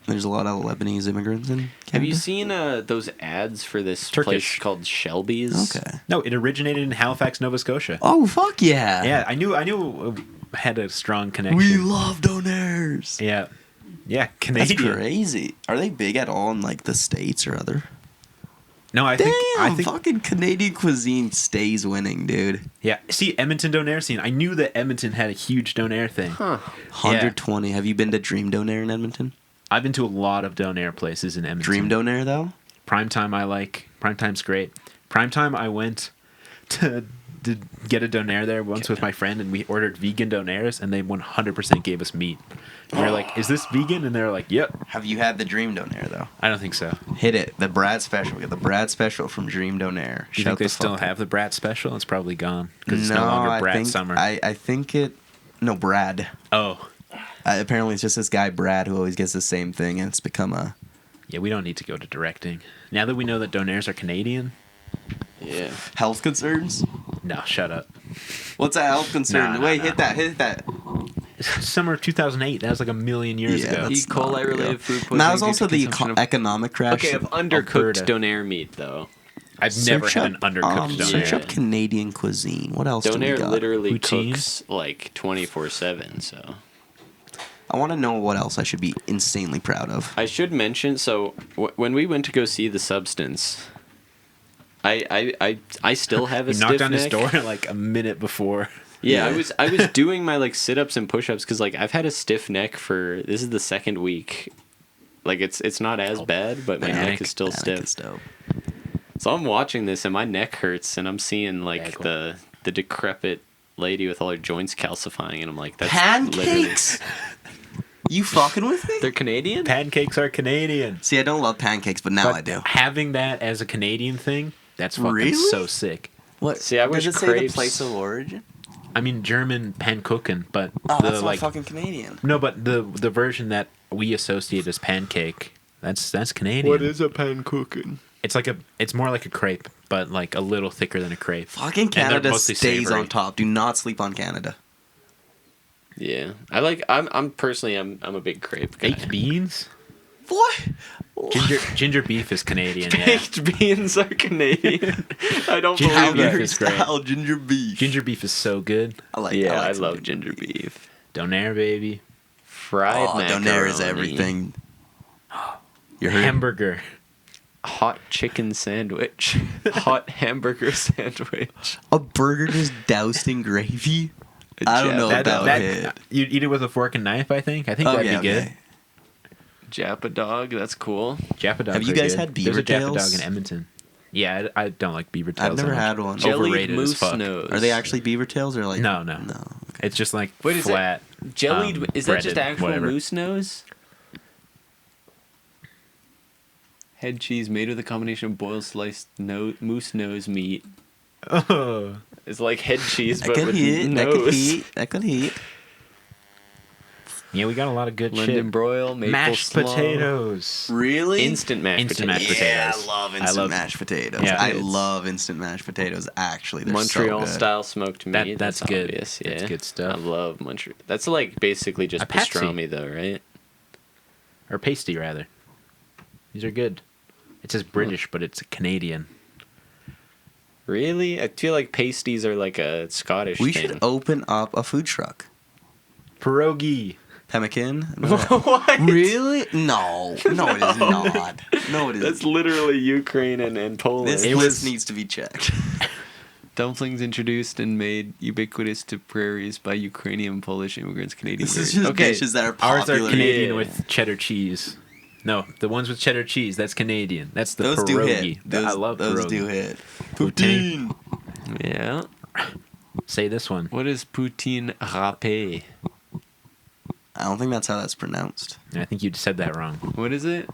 There's a lot of Lebanese immigrants in Canada. Have you seen those ads for this Turkish. place called Shelby's? Okay. No, it originated in Halifax, Nova Scotia. Oh, fuck yeah. Yeah, I knew it had a strong connection. We love Donairs. Yeah. Yeah, That's Canadian. crazy. Are they big at all in like the States or other? No, I Damn, think fucking Canadian cuisine stays winning, dude. yeah. See, Edmonton Donair scene. I knew that Edmonton had a huge Donair thing. Huh. 120. Have you been to Dream Donair in Edmonton? I've been to a lot of Donair places in Edmonton. Dream Donair, though? Primetime I like. Primetime's great. Primetime I went to get a Donair there once with my friend, and we ordered vegan Donairs, and they 100% gave us meat. And we were like, is this vegan? And they were like, yep. Have you had the Dream Donair, though? I don't think so. Hit it. The Brad Special. We got the Brad Special from Dream Donair. Do you think they still have the Brat special? It's probably gone because it's no No, longer I Brat think, Summer. I think it... No, Brad. Oh, Apparently it's just this guy, Brad, who always gets the same thing, and it's become a... yeah. We don't need to go to directing now that we know that Donairs are Canadian. Yeah. Health concerns? No, shut up. What's a health concern? Nah, Wait, nah. hit that. Summer of 2008. That was like a million years Yeah, ago. that's E. coli not real. related food poisoning. And that was due also to the consumption of- economic crash. Okay, of undercooked Alberta. donair meat though. I've never Search had an up, undercooked Donair. Search Yeah. up Canadian cuisine. What else do we Donair got? literally Poutine? cooks like 24/7. So I want to know what else I should be insanely proud of. I should mention. So when we went to go see The Substance, I still have a You stiff knocked on neck. his door like a minute before. Yeah, Yeah. I was doing my like sit-ups and push-ups because like I've had a stiff neck for this is the second week. Like it's not as bad, but my Panic. neck is still Panic stiff. is dope. So I'm watching this and my neck hurts and I'm seeing like Bagel. the decrepit lady with all her joints calcifying and I'm like that's Pancakes? You fucking with me? They're Canadian? Pancakes are Canadian. See, I don't love pancakes, but now But I do. having that as a Canadian thing, that's fucking Really? so sick. What? See, I wish Does it say crepes- the place of origin? I mean, German pankuchen, but Oh, the that's like not fucking Canadian. no, but the version that we associate as pancake, that's Canadian. a pancookin? It's more like a crepe, but like a little thicker than a crepe. Fucking And they're Canada mostly stays savory. on top. Do not sleep on Canada. Yeah, I'm personally I'm a big crepe guy. Baked beans, What? ginger beef is Canadian. Yeah. Baked beans are Canadian. I don't Ginger believe beef that. Hamburger is great. style ginger beef. Ginger beef is so good. I like. Yeah, I like some love ginger beef. Donair, baby. Fried Oh, macaroni. Donair is everything. You heard? Hamburger. hot chicken sandwich, hot hamburger sandwich. A burger just doused in gravy? I don't know if that would hit. You'd eat it with a fork and knife, I think. I think that'd be good. Japa dog, that's cool. Japa dogs. Have you guys had beaver There's a tails? Japa dog in Edmonton. Yeah, I don't like beaver tails. I've never that much. had one. Jellied Overrated as moose fuck. nose. Are they actually beaver tails or like? No. Okay. It's just like What is it? flat. Jellied? Is that just breaded, actual whatever. moose nose? Head cheese made with a combination of boiled sliced moose nose meat. Oh. It's like head cheese, That but could with hit. That nose. could hit. That could hit. Yeah, we got a lot of good London shit. broil, maple Mashed slaw. potatoes. Really? Instant mashed Instant potatoes. mashed Yeah, potatoes. I love I instant love- mashed potatoes. Yeah, I it's- love instant mashed potatoes. Actually, they're Montreal so good. style smoked meat. That's good. Obvious, yeah. That's good stuff. I love Montreal. That's like basically just A Pepsi. pastrami, though, right? Or pasty, rather. These are good. It says British, but it's Canadian. Really? I feel like pasties are like a Scottish We thing. should open up a food truck. Pierogi. Pemmican? What? Really? No. No, it is not. No, it is. That's literally Ukraine and Poland. This It list was- needs to be checked. Dumplings introduced and made ubiquitous to prairies by Ukrainian, Polish immigrants, Canadian. This is immigrants. just dishes that are Ours popular. are Canadian Yeah. with cheddar cheese. No, the ones with cheddar cheese, that's Canadian. That's the Those pierogi. do hit. I love those pierogi. do hit. Poutine. Yeah. Say this one. What is poutine râpé? I don't think that's how that's pronounced. I think you said that wrong. What is it?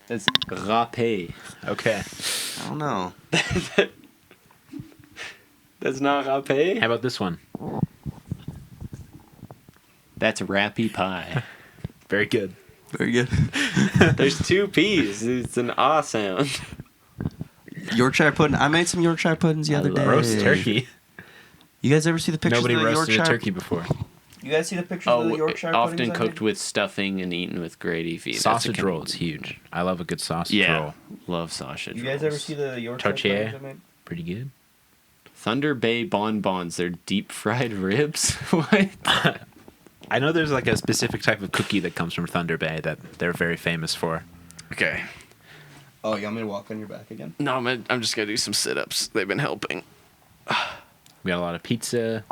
It's râpé. Okay. I don't know. That's not râpé? How about this one? That's rappy pie. Very good. Very good. There's two P's. It's an ah sound. Yorkshire pudding. I made some Yorkshire puddings the I other day. love Roast turkey. You guys ever see the pictures Nobody of the roasted Yorkshire? a turkey before. You guys see the pictures of the Yorkshire often puddings I cooked made? with stuffing and eaten with gravy. That's a Sausage Canadian- roll is huge. I love a good sausage Yeah, roll. love sausage. You guys rolls. ever see the Yorkshire Tortilla? puddings I made? Pretty good. Thunder Bay bonbons? They're deep fried ribs. What? I know there's like a specific type of cookie that comes from Thunder Bay that they're very famous for. Okay. Oh, you want me to walk on your back again? No, I'm just gonna do some sit-ups. They've been helping. We got a lot of pizza.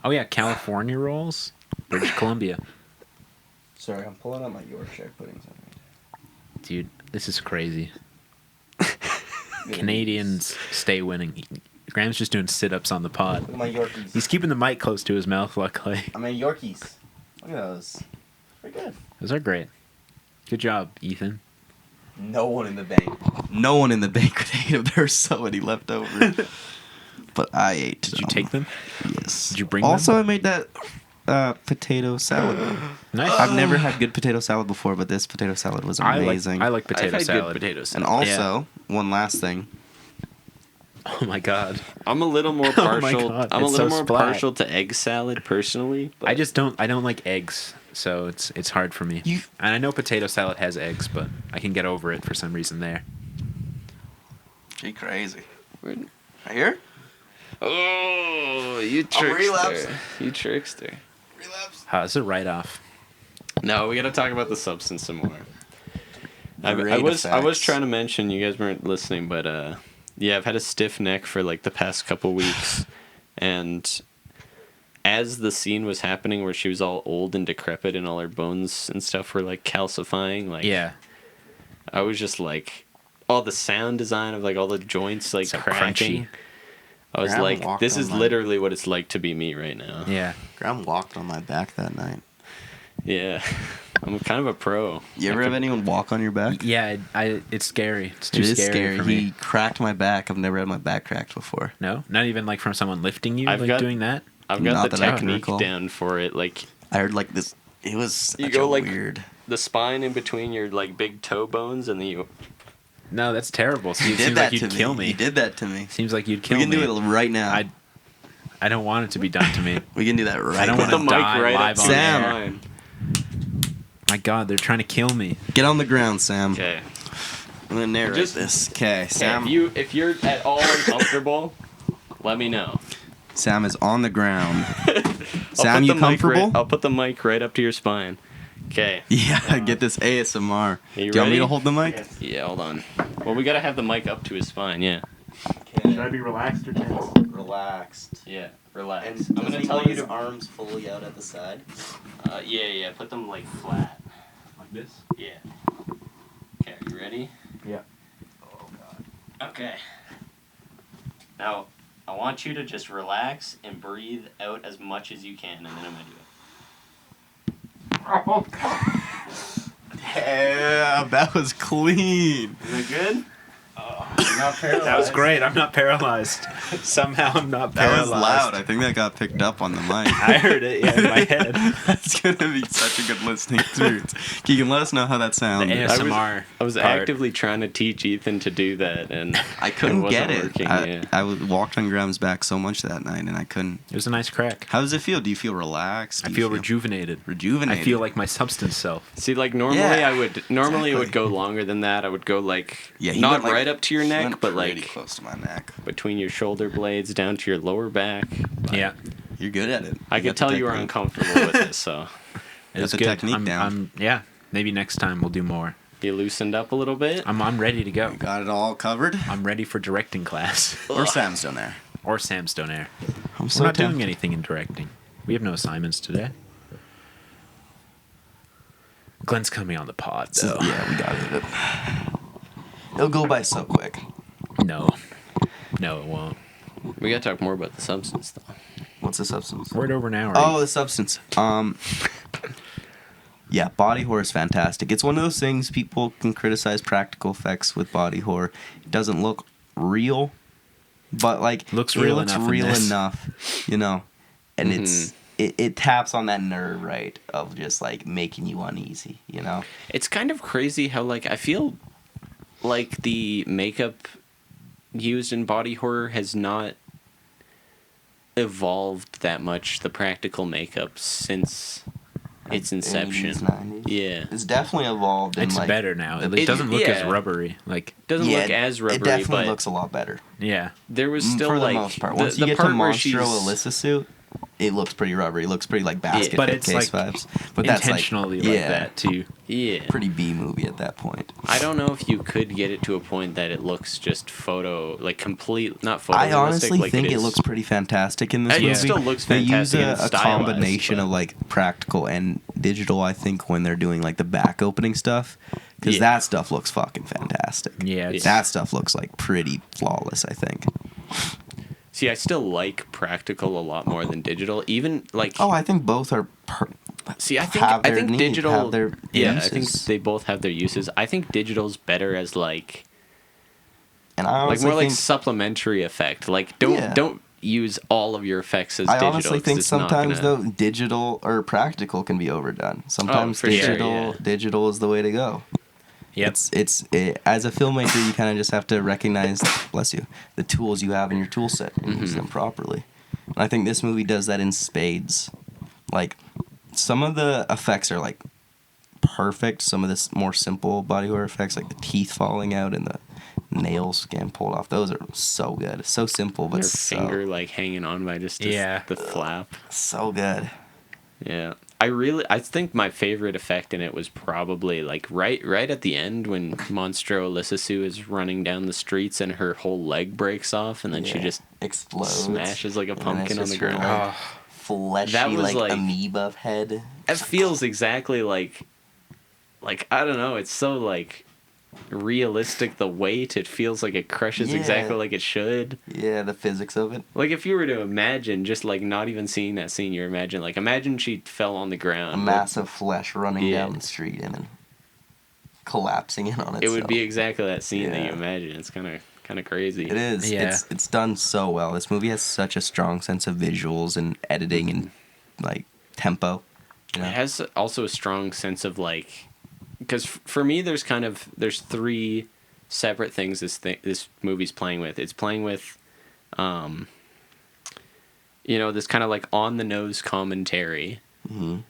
Oh yeah, California rolls. British Columbia. Sorry, I'm pulling out my Yorkshire puddings I made. Dude, this is crazy. Canadians stay winning. Graham's just doing sit-ups on the pod. Look at my Yorkies. He's keeping the mic close to his mouth, luckily. I made Yorkies. Look at those. Pretty good. Those are great. Good job, Ethan. No one in the bank. No one in the bank could eat them. There's so many left over. But I ate Did you take them? Yes. Did you bring also, them? I made that potato salad. Nice. I've never had good potato salad before, but this potato salad was amazing. I like potato I've had salad. good potato And salad. also, one last thing. Oh my god. I'm a little more Oh my partial. God, I'm a it's little so more splat. partial to egg salad personally. But I don't like eggs, so it's hard for me. You- And I know potato salad has eggs, but I can get over it for some reason there. Gee, crazy. We're- Right here? Oh, you relapsing. trickster! You trickster. Relapse. It's a write-off. No, we got to talk about the substance some more. I Great was effects. trying to mention, you guys weren't listening, but yeah, I've had a stiff neck for like the past couple weeks, and as the scene was happening where she was all old and decrepit and all her bones and stuff were like calcifying, like Yeah. I was just like, all the sound design of like all the joints like So cracking. crunchy. I was Graham like, walked this on is my- literally what it's like to be me right now. Yeah. Graham walked on my back that night. Yeah. I'm kind of a pro. You ever have anyone walk on your back? Yeah, it's scary. It's too It is scary, for He me. cracked my back. I've never had my back cracked before. No? Not even like from someone lifting you, I've like got- doing that? I've got Not the that I can technique recall. down for it. Like I heard like this. It was You such go, a like- weird. the spine in between your like big toe bones, and then you. No, that's terrible. You Seems did like that you'd to kill me. me. You did that to me. Seems like you'd We kill can me. do it right now. I don't want it to be done to me. We can do that right I don't now. want The to mic die right live up on to Sam. air. mine. My God, they're trying to kill me. Get on the ground, Sam. Okay. I'm gonna narrate Just- this. Okay, Okay, Sam. if you're at all uncomfortable, let me know. Sam is on the ground. I'll Sam, put you the mic comfortable? I'll put the mic right up to your spine. Okay. Yeah, get this ASMR. Do You you want me ready? to hold the mic? Yeah, hold on. Well, we gotta have the mic up to his spine, yeah. Should I be relaxed or tense? Relaxed. Yeah, relax. And I'm gonna tell you to... arms fully out at the side. Yeah, put them, like, flat. Like this? Yeah. Okay, are you ready? Yeah. Oh, God. Okay. Now, I want you to just relax and breathe out as much as you can, and then I'm gonna do it. Oh, God. Yeah, that was clean. Is it good? You're not paralyzed. That was great. I'm not paralyzed. Somehow I'm not That paralyzed. was loud. I think that got picked up on the mic. I heard it, yeah, in my head. That's going to be such a good listening experience. Keegan, let us know how that The sounded. ASMR. I was part. actively trying to teach Ethan to do that, and I couldn't it get wasn't it. working, I, yeah. I walked on Graham's back so much that night, and I couldn't. It was a nice crack. How does it feel? Do you feel relaxed? I Do you feel rejuvenated. rejuvenated. I feel like my substance self. See, like normally Yeah, I would normally it would exactly. go longer than that. I would go like Yeah, he not went, like, right up to your he neck, went but pretty like close to my neck. between your shoulder blades down to your lower back. Yeah. You're good at it. I You could got the tell you were technique. uncomfortable with it, so It was the good. technique down. Yeah. Maybe next time we'll do more. you loosened up a little bit. I'm ready to go. You got it all covered. I'm ready for directing class. Or Sam's down there. Or Sam Stone Air. I'm We're not doing anything in directing. We have no assignments today. Glenn's coming on the pod, though. Yeah, we got it. It'll go by so quick. No. No, it won't. We gotta talk more about the substance, though. What's the substance? We're at over an hour. Oh, the substance. Yeah, body horror is fantastic. It's one of those things people can criticize practical effects with body horror. It doesn't look real, but like Looks it real looks enough in real this. enough, you know. And it taps on that nerve, right, of just like making you uneasy, you know. It's kind of crazy how like I feel like the makeup used in body horror has not evolved that much, the practical makeup, since its inception. 80s, 90s. Yeah. It's definitely evolved. It's like, better now. It It- doesn't look yeah. as rubbery. Like, Doesn't yeah, look as rubbery, It definitely but looks a lot better. yeah. there was still for like the most part. Once the you get to part where Monstro she's- Alyssa suit, it looks pretty rubbery. It looks pretty like basket but fit it's, case like, vibes. But that's Intentionally like, like that, too. Yeah. pretty B movie at that point. I don't know if you could get it to a point that it looks just photo, like complete, not photorealistic. I honestly like think it is. looks pretty fantastic in this It movie. still looks They use fantastic and a stylized, combination but- of like practical and digital. I think when they're doing like the back opening stuff, because Yeah. that stuff looks fucking fantastic. Yeah. It's, That stuff looks like pretty flawless. I think. See, I still like practical a lot more than digital. Even like, Oh, I think both are. see, I think have I their think need, digital. have their yeah, I uses. think they both have their uses. I think digital's better as like And I honestly more like think, supplementary effect. Like Yeah. don't use all of your effects as I digital. honestly 'cause think it's not sometimes gonna- though digital or practical can be overdone. Sometimes for sure, digital yeah. digital is the way to go. Yep. As a filmmaker, you kind of just have to recognize, bless you, the tools you have in your tool set and use them properly. And I think this movie does that in spades. Like some of the effects are like perfect. Some of the more simple body horror effects, like the teeth falling out and the nails getting pulled off, those are so good. So simple, but your so finger like hanging on by just Yeah. the flap. so good. Yeah. I think my favorite effect in it was probably like right at the end when Monstro Alyssa is running down the streets and her whole leg breaks off and then she Yeah. just explodes, smashes like a and then pumpkin it's on the just her, ground. like, fleshy That was, like- amoeba head. It feels exactly like I don't know, it's so like realistic, the weight, it feels like it crushes Yeah. exactly like it should. Yeah, the physics of it. Like if you were to imagine just like not even seeing that scene, you imagine she fell on the ground. A massive flesh running Yeah. down the street and then collapsing in on itself. It would be exactly that scene that Yeah. you imagine. It's kind of crazy. It is. Yeah. It's done so well. This movie has such a strong sense of visuals and editing and like tempo. You know? It has also a strong sense of like, because for me, there's three separate things this movie's playing with. It's playing with, this kind of like on the nose commentary, Mhm.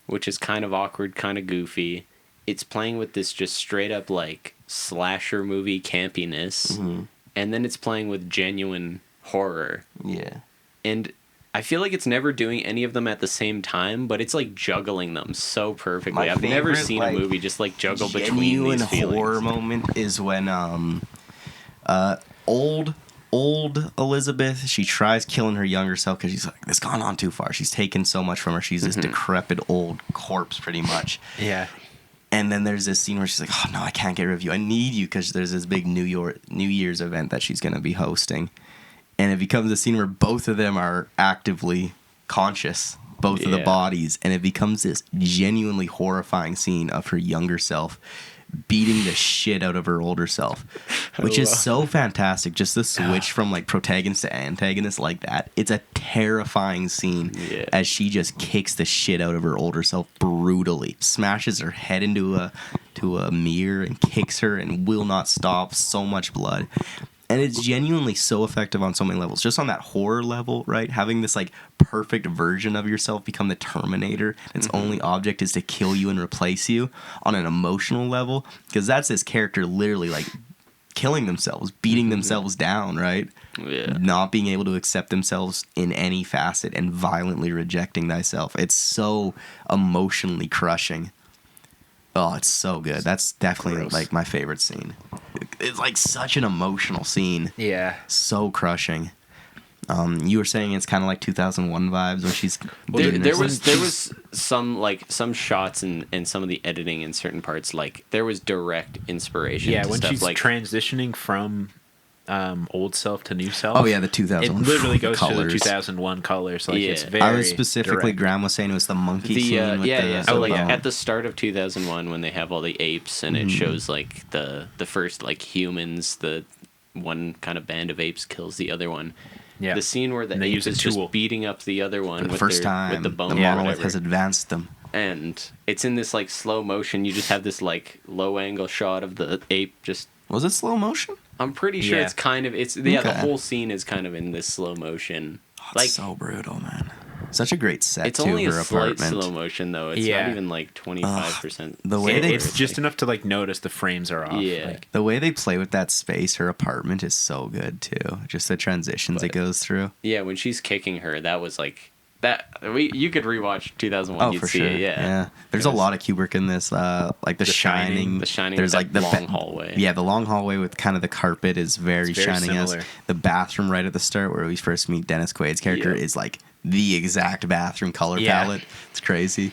which is kind of awkward, kind of goofy. It's playing with this just straight up like slasher movie campiness, Mhm. and then it's playing with genuine horror. Yeah. And I feel like it's never doing any of them at the same time, but it's like juggling them so perfectly. My I've never favorite, seen like, a movie just like juggle between genuine these feelings. horror moment is when old Elizabeth, she tries killing her younger self because she's like, it's gone on too far. She's taken so much from her. She's this decrepit old corpse pretty much. Yeah. And then there's this scene where she's like, oh no, I can't get rid of you, I need you, because there's this big New Year's event that she's going to be hosting. And it becomes a scene where both of them are actively conscious, both of the bodies, and it becomes this genuinely horrifying scene of her younger self beating the shit out of her older self, which is so fantastic. Just the switch from like protagonist to antagonist like that. It's a terrifying scene as she just kicks the shit out of her older self brutally, smashes her head into a mirror and kicks her and will not stop. So much blood. And it's genuinely so effective on so many levels. Just on that horror level, right? Having this like perfect version of yourself become the Terminator. Its only object is to kill you and replace you. On an emotional level, because that's this character literally like killing themselves, beating themselves down, right? Yeah. Not being able to accept themselves in any facet and violently rejecting thyself. It's so emotionally crushing. Oh, it's so good. That's definitely like my favorite scene. It's like such an emotional scene. Yeah. So crushing. You were saying it's kind of like 2001 vibes when she's there was some shots and some of the editing in certain parts, like there was direct inspiration. Yeah, to when stuff she's like transitioning from old self to new self. Oh yeah, the 2001. It literally goes colors. to the 2001 colors. Like it's Yeah. very. I was specifically, direct. Graham was saying it was the monkey scene with the So like bone. at the start of 2001 when they have all the apes and it shows like the first like humans, the one kind of band of apes kills the other one. Yeah. The scene where the And they ape use a is tool. just beating up the other one For the with first their, time, with the bone the or monolith whatever. has advanced them. And it's in this like slow motion. You just have this like low angle shot of the ape just. Was it slow motion? I'm pretty sure Yeah. it's kind of the Okay. whole scene is kind of in this slow motion. Oh, it's Like so brutal, man. Such a great set it's too only of a her slight apartment. slow motion though. It's Yeah. not even like 25%. The way they It's just enough to like notice the frames are off. Yeah. Like, The way they play with that space, her apartment is so good too. Just the transitions it But- goes through. Yeah, when she's kicking her, that was like that. You could rewatch 2001. Oh, you'd for see sure. it. Yeah. There's It a was- lot of Kubrick in this. Like The Shining. The Shining. There's with like that the long hallway. Yeah, the long hallway with kind of the carpet is very It's very Shining-esque. similar. The bathroom right at the start where we first meet Dennis Quaid's character Yeah. is like the exact bathroom color Yeah. palette. It's crazy.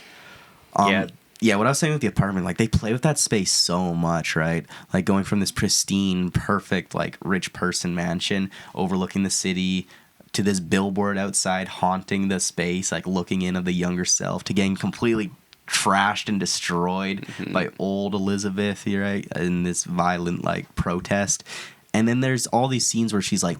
Yeah. Yeah, what I was saying with the apartment, like they play with that space so much, right? Like going from this pristine, perfect, like rich person mansion overlooking the city to this billboard outside haunting the space, like looking in of the younger self, to getting completely trashed and destroyed by old Elizabeth, right? In this violent like protest. And then there's all these scenes where she's like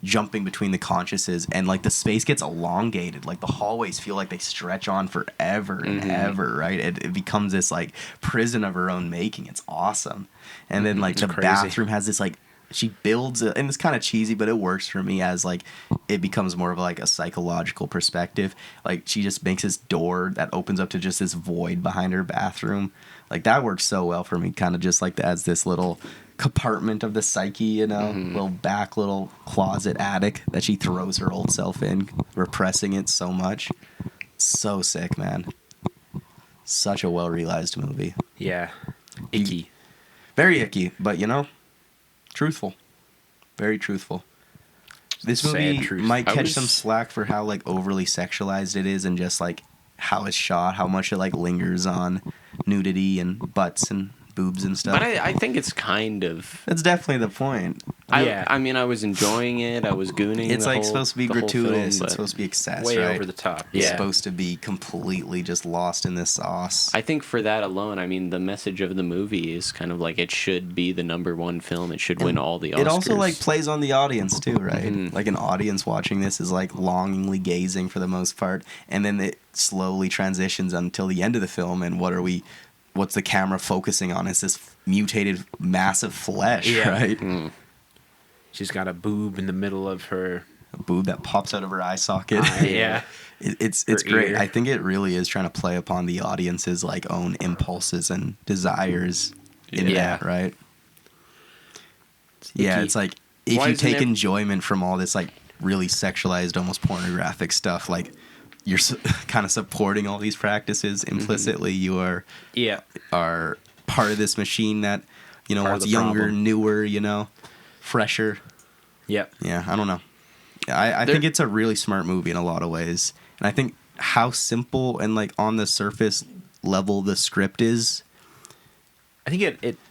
jumping between the consciouses and like the space gets elongated, like the hallways feel like they stretch on forever and ever, right? It becomes this like prison of her own making. It's awesome. And then like the crazy. bathroom has this like she builds it, and it's kind of cheesy, but it works for me as like it becomes more of like a psychological perspective. Like she just makes this door that opens up to just this void behind her bathroom. Like that works so well for me, kind of just like as this little compartment of the psyche, you know, little back little closet attic that she throws her old self in, repressing it so much. So sick, man. Such a well realized movie. yeah. Icky. Very icky, but you know, truthful. Very truthful. This Sad movie truth. might I catch was- some slack for how like overly sexualized it is and just like how it's shot, how much it like lingers on nudity and butts and boobs and stuff. But I think it's kind of. That's definitely the point. Yeah. I mean, I was enjoying it. I was gooning. It's the like whole- supposed to be the whole gratuitous. film, It's but supposed to be excess, Way right? over the top. It's Yeah. supposed to be completely just lost in this sauce. I think for that alone, I mean, the message of the movie is kind of like it should be the #1 film. It should win all the Oscars. It also like plays on the audience too, right? Mhm. Like an audience watching this is like longingly gazing for the most part, and then it slowly transitions until the end of the film. And what's the camera focusing on? It's this mutated massive flesh, Yeah. right? Mm. She's got a boob in the middle of her. A boob that pops out of her eye socket. Yeah. It's Her great. ear. I think it really is trying to play upon the audience's like own impulses and desires in Yeah. that, right? It's Yeah, icky. it's like if Why you isn't take it- enjoyment from all this like really sexualized, almost pornographic stuff. Like you're kind of supporting all these practices implicitly. You are part of this machine that wants younger, problem. newer, fresher. Yep. Yeah, I don't know. I think it's a really smart movie in a lot of ways, and I think how simple and like on the surface level the script is. I think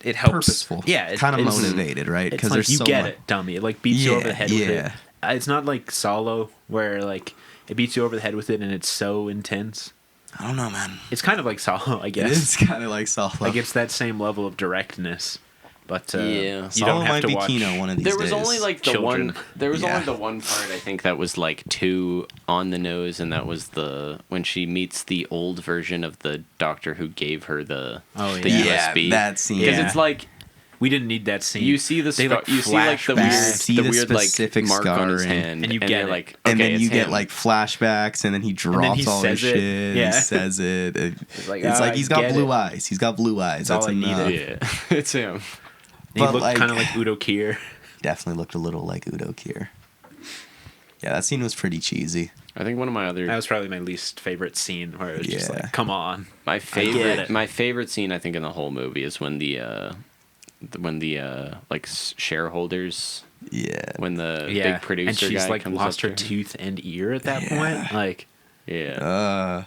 it helps. Purposeful. Yeah, it's kind of motivated, right? Because like, you get it, dummy. It like beats you over the head with it. It's not like Solo where like it beats you over the head with it and it's so intense. I don't know, man. It's kind of like Solo, I guess. It is kind of like Solo. Like it's that same level of directness. But you Solo don't have might to be watch. Kino one of these There was days. only like the Children. one. There was only the one part I think that was like too on the nose, and that was when she meets the old version of the doctor who gave her the USB. That scene. Because Yeah. it's like We didn't need that scene. you see the They, scar, like, you see like the flashback. weird, See the the weird like specific mark on his scarring. hand, And you get you're it. like, okay, And then you it's get him. like flashbacks, and then he drops he all his says it. shit. Yeah. He says it. It's like, It's "Oh, like I he's got get blue it." eyes. He's got blue eyes. That's That's all I enough. needed. yeah, it's him. He But, looked like- kind of like Udo Kier. Definitely looked a little like Udo Kier. Yeah, that scene was pretty cheesy. I think one of my other That was probably my least favorite scene where it was just Yeah. like, come on. my get it. favorite scene I think in the whole movie is when the like shareholders Yeah. when the Yeah. big producer and she's guy like comes lost up her to tooth and ear at that Yeah. point. Like, yeah,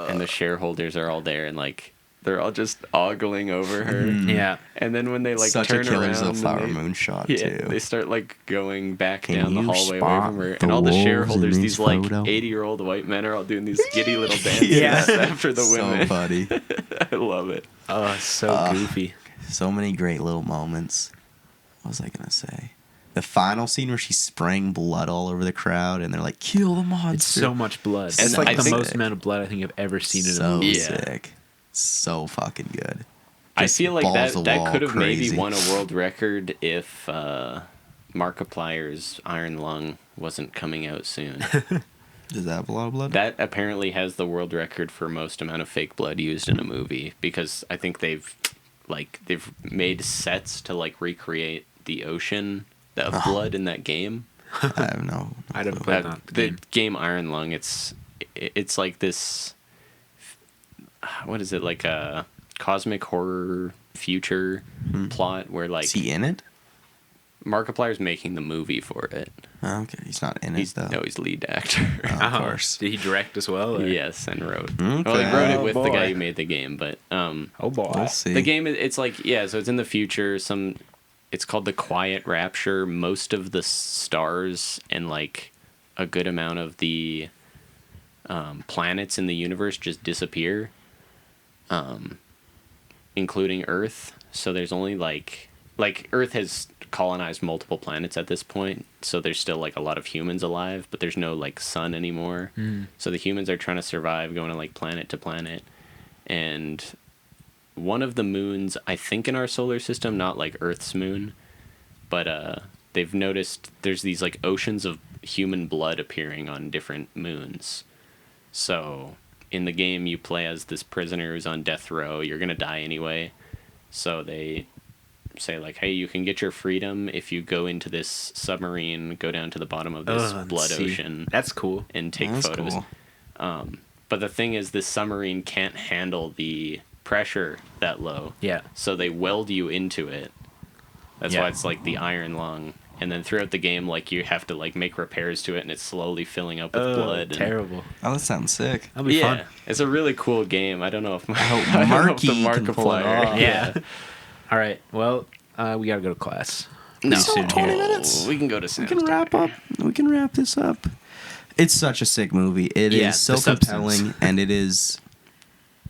and the shareholders are all there and like they're all just ogling over her. yeah. And then when they like Such turn a Killers around, of the Flower and Moon shot yeah, too. they start like going back Can down the you hallway away spot from her, the and all the wolves shareholders, in these this like photo? 80-year-old white men, are all doing these giddy little dances Yeah. after the So women. funny. I love it. Oh, it's so goofy. So many great little moments. What was I gonna say? The final scene where she's spraying blood all over the crowd, and they're like, "Kill the monster!" It's so much blood. And It's like I the think- most amount of blood I think I've ever seen in a so movie. Yeah. sick, so fucking good. I Just feel like balls to that wall could have maybe crazy. won a world record if Markiplier's Iron Lung wasn't coming out soon. Does that have a lot of blood? That apparently has the world record for most amount of fake blood used in a movie, because I think they've made sets to like recreate the ocean of blood in that game. I have no. I don't clue. play that The game. game Iron Lung, it's like this, what is it, like a cosmic horror future plot where like Is he in it? Markiplier's making the movie for it. Oh, okay, he's not in He's it though. no, he's lead actor. Of course. Did he direct as well? or- Yes, and wrote. Okay. Well, he wrote it Oh, with the boy. guy who made the game, but Oh boy. We'll see. the game, it's like, yeah, so it's in the future. It's called the Quiet Rapture. Most of the stars and like a good amount of the planets in the universe just disappear, including Earth. So there's only like Earth has colonized multiple planets at this point, so there's still like a lot of humans alive, but there's no like sun anymore. So the humans are trying to survive, going to like planet to planet, and one of the moons, I think in our solar system, not like Earth's moon, but they've noticed there's these like oceans of human blood appearing on different moons. So in the game you play as this prisoner who's on death row. You're gonna die anyway, so they say like, hey, you can get your freedom if you go into this submarine, go down to the bottom of this blood ocean That's cool. and take That's photos. cool. But the thing is, this submarine can't handle the pressure that low. Yeah. So they weld you into it. That's Yeah. why it's like the Iron Lung. And then throughout the game, like you have to like make repairs to it, and it's slowly filling up with blood. And, Terrible. Oh, that sounds sick. That'll be yeah, fun. it's a really cool game. I don't know if I hope I don't know if Marky can pull it Markiplier- off. Yeah. All right. Well, we gotta go to class. No, soon 20 here. minutes. We can go to We Sam's can wrap Diner. up. We can wrap this up. It's such a sick movie. It is Yeah, so the substance. compelling, and it is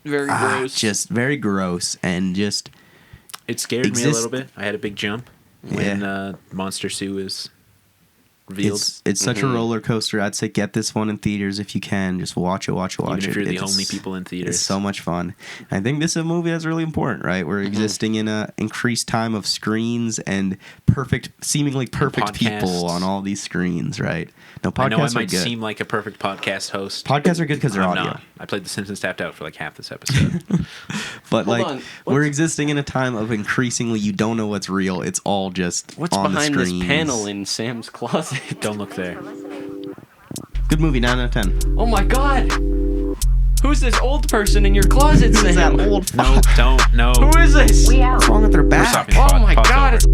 Very gross. just very gross, and just It scared me a Exist- little bit. I had a big jump when Monster Sue is revealed. it's such a roller coaster. I'd say get this one in theaters if you can. Just watch it. Even it. if you're the It's- only people in theaters. It's so much fun. I think this is a movie that's really important, right? We're existing in a increased time of screens and seemingly perfect people podcasts. on all these screens, right? No, I know I podcasts are might good. seem like a perfect podcast host. Podcasts are good because they're I'm audio. not. I played The Simpsons tapped out for like half this episode. But Hold like on. we're existing in a time of increasingly you don't know what's real. It's all just What's on behind the this screens. panel in Sam's closet? Don't look there. For listening. Good movie, 9 out of 10. Oh my god! Who's this old person in your closet, Who's Sam? that old No, fuck? don't, no. Who is this? We out. What's wrong with their We're back? stopping. Oh my Pause god! over. It's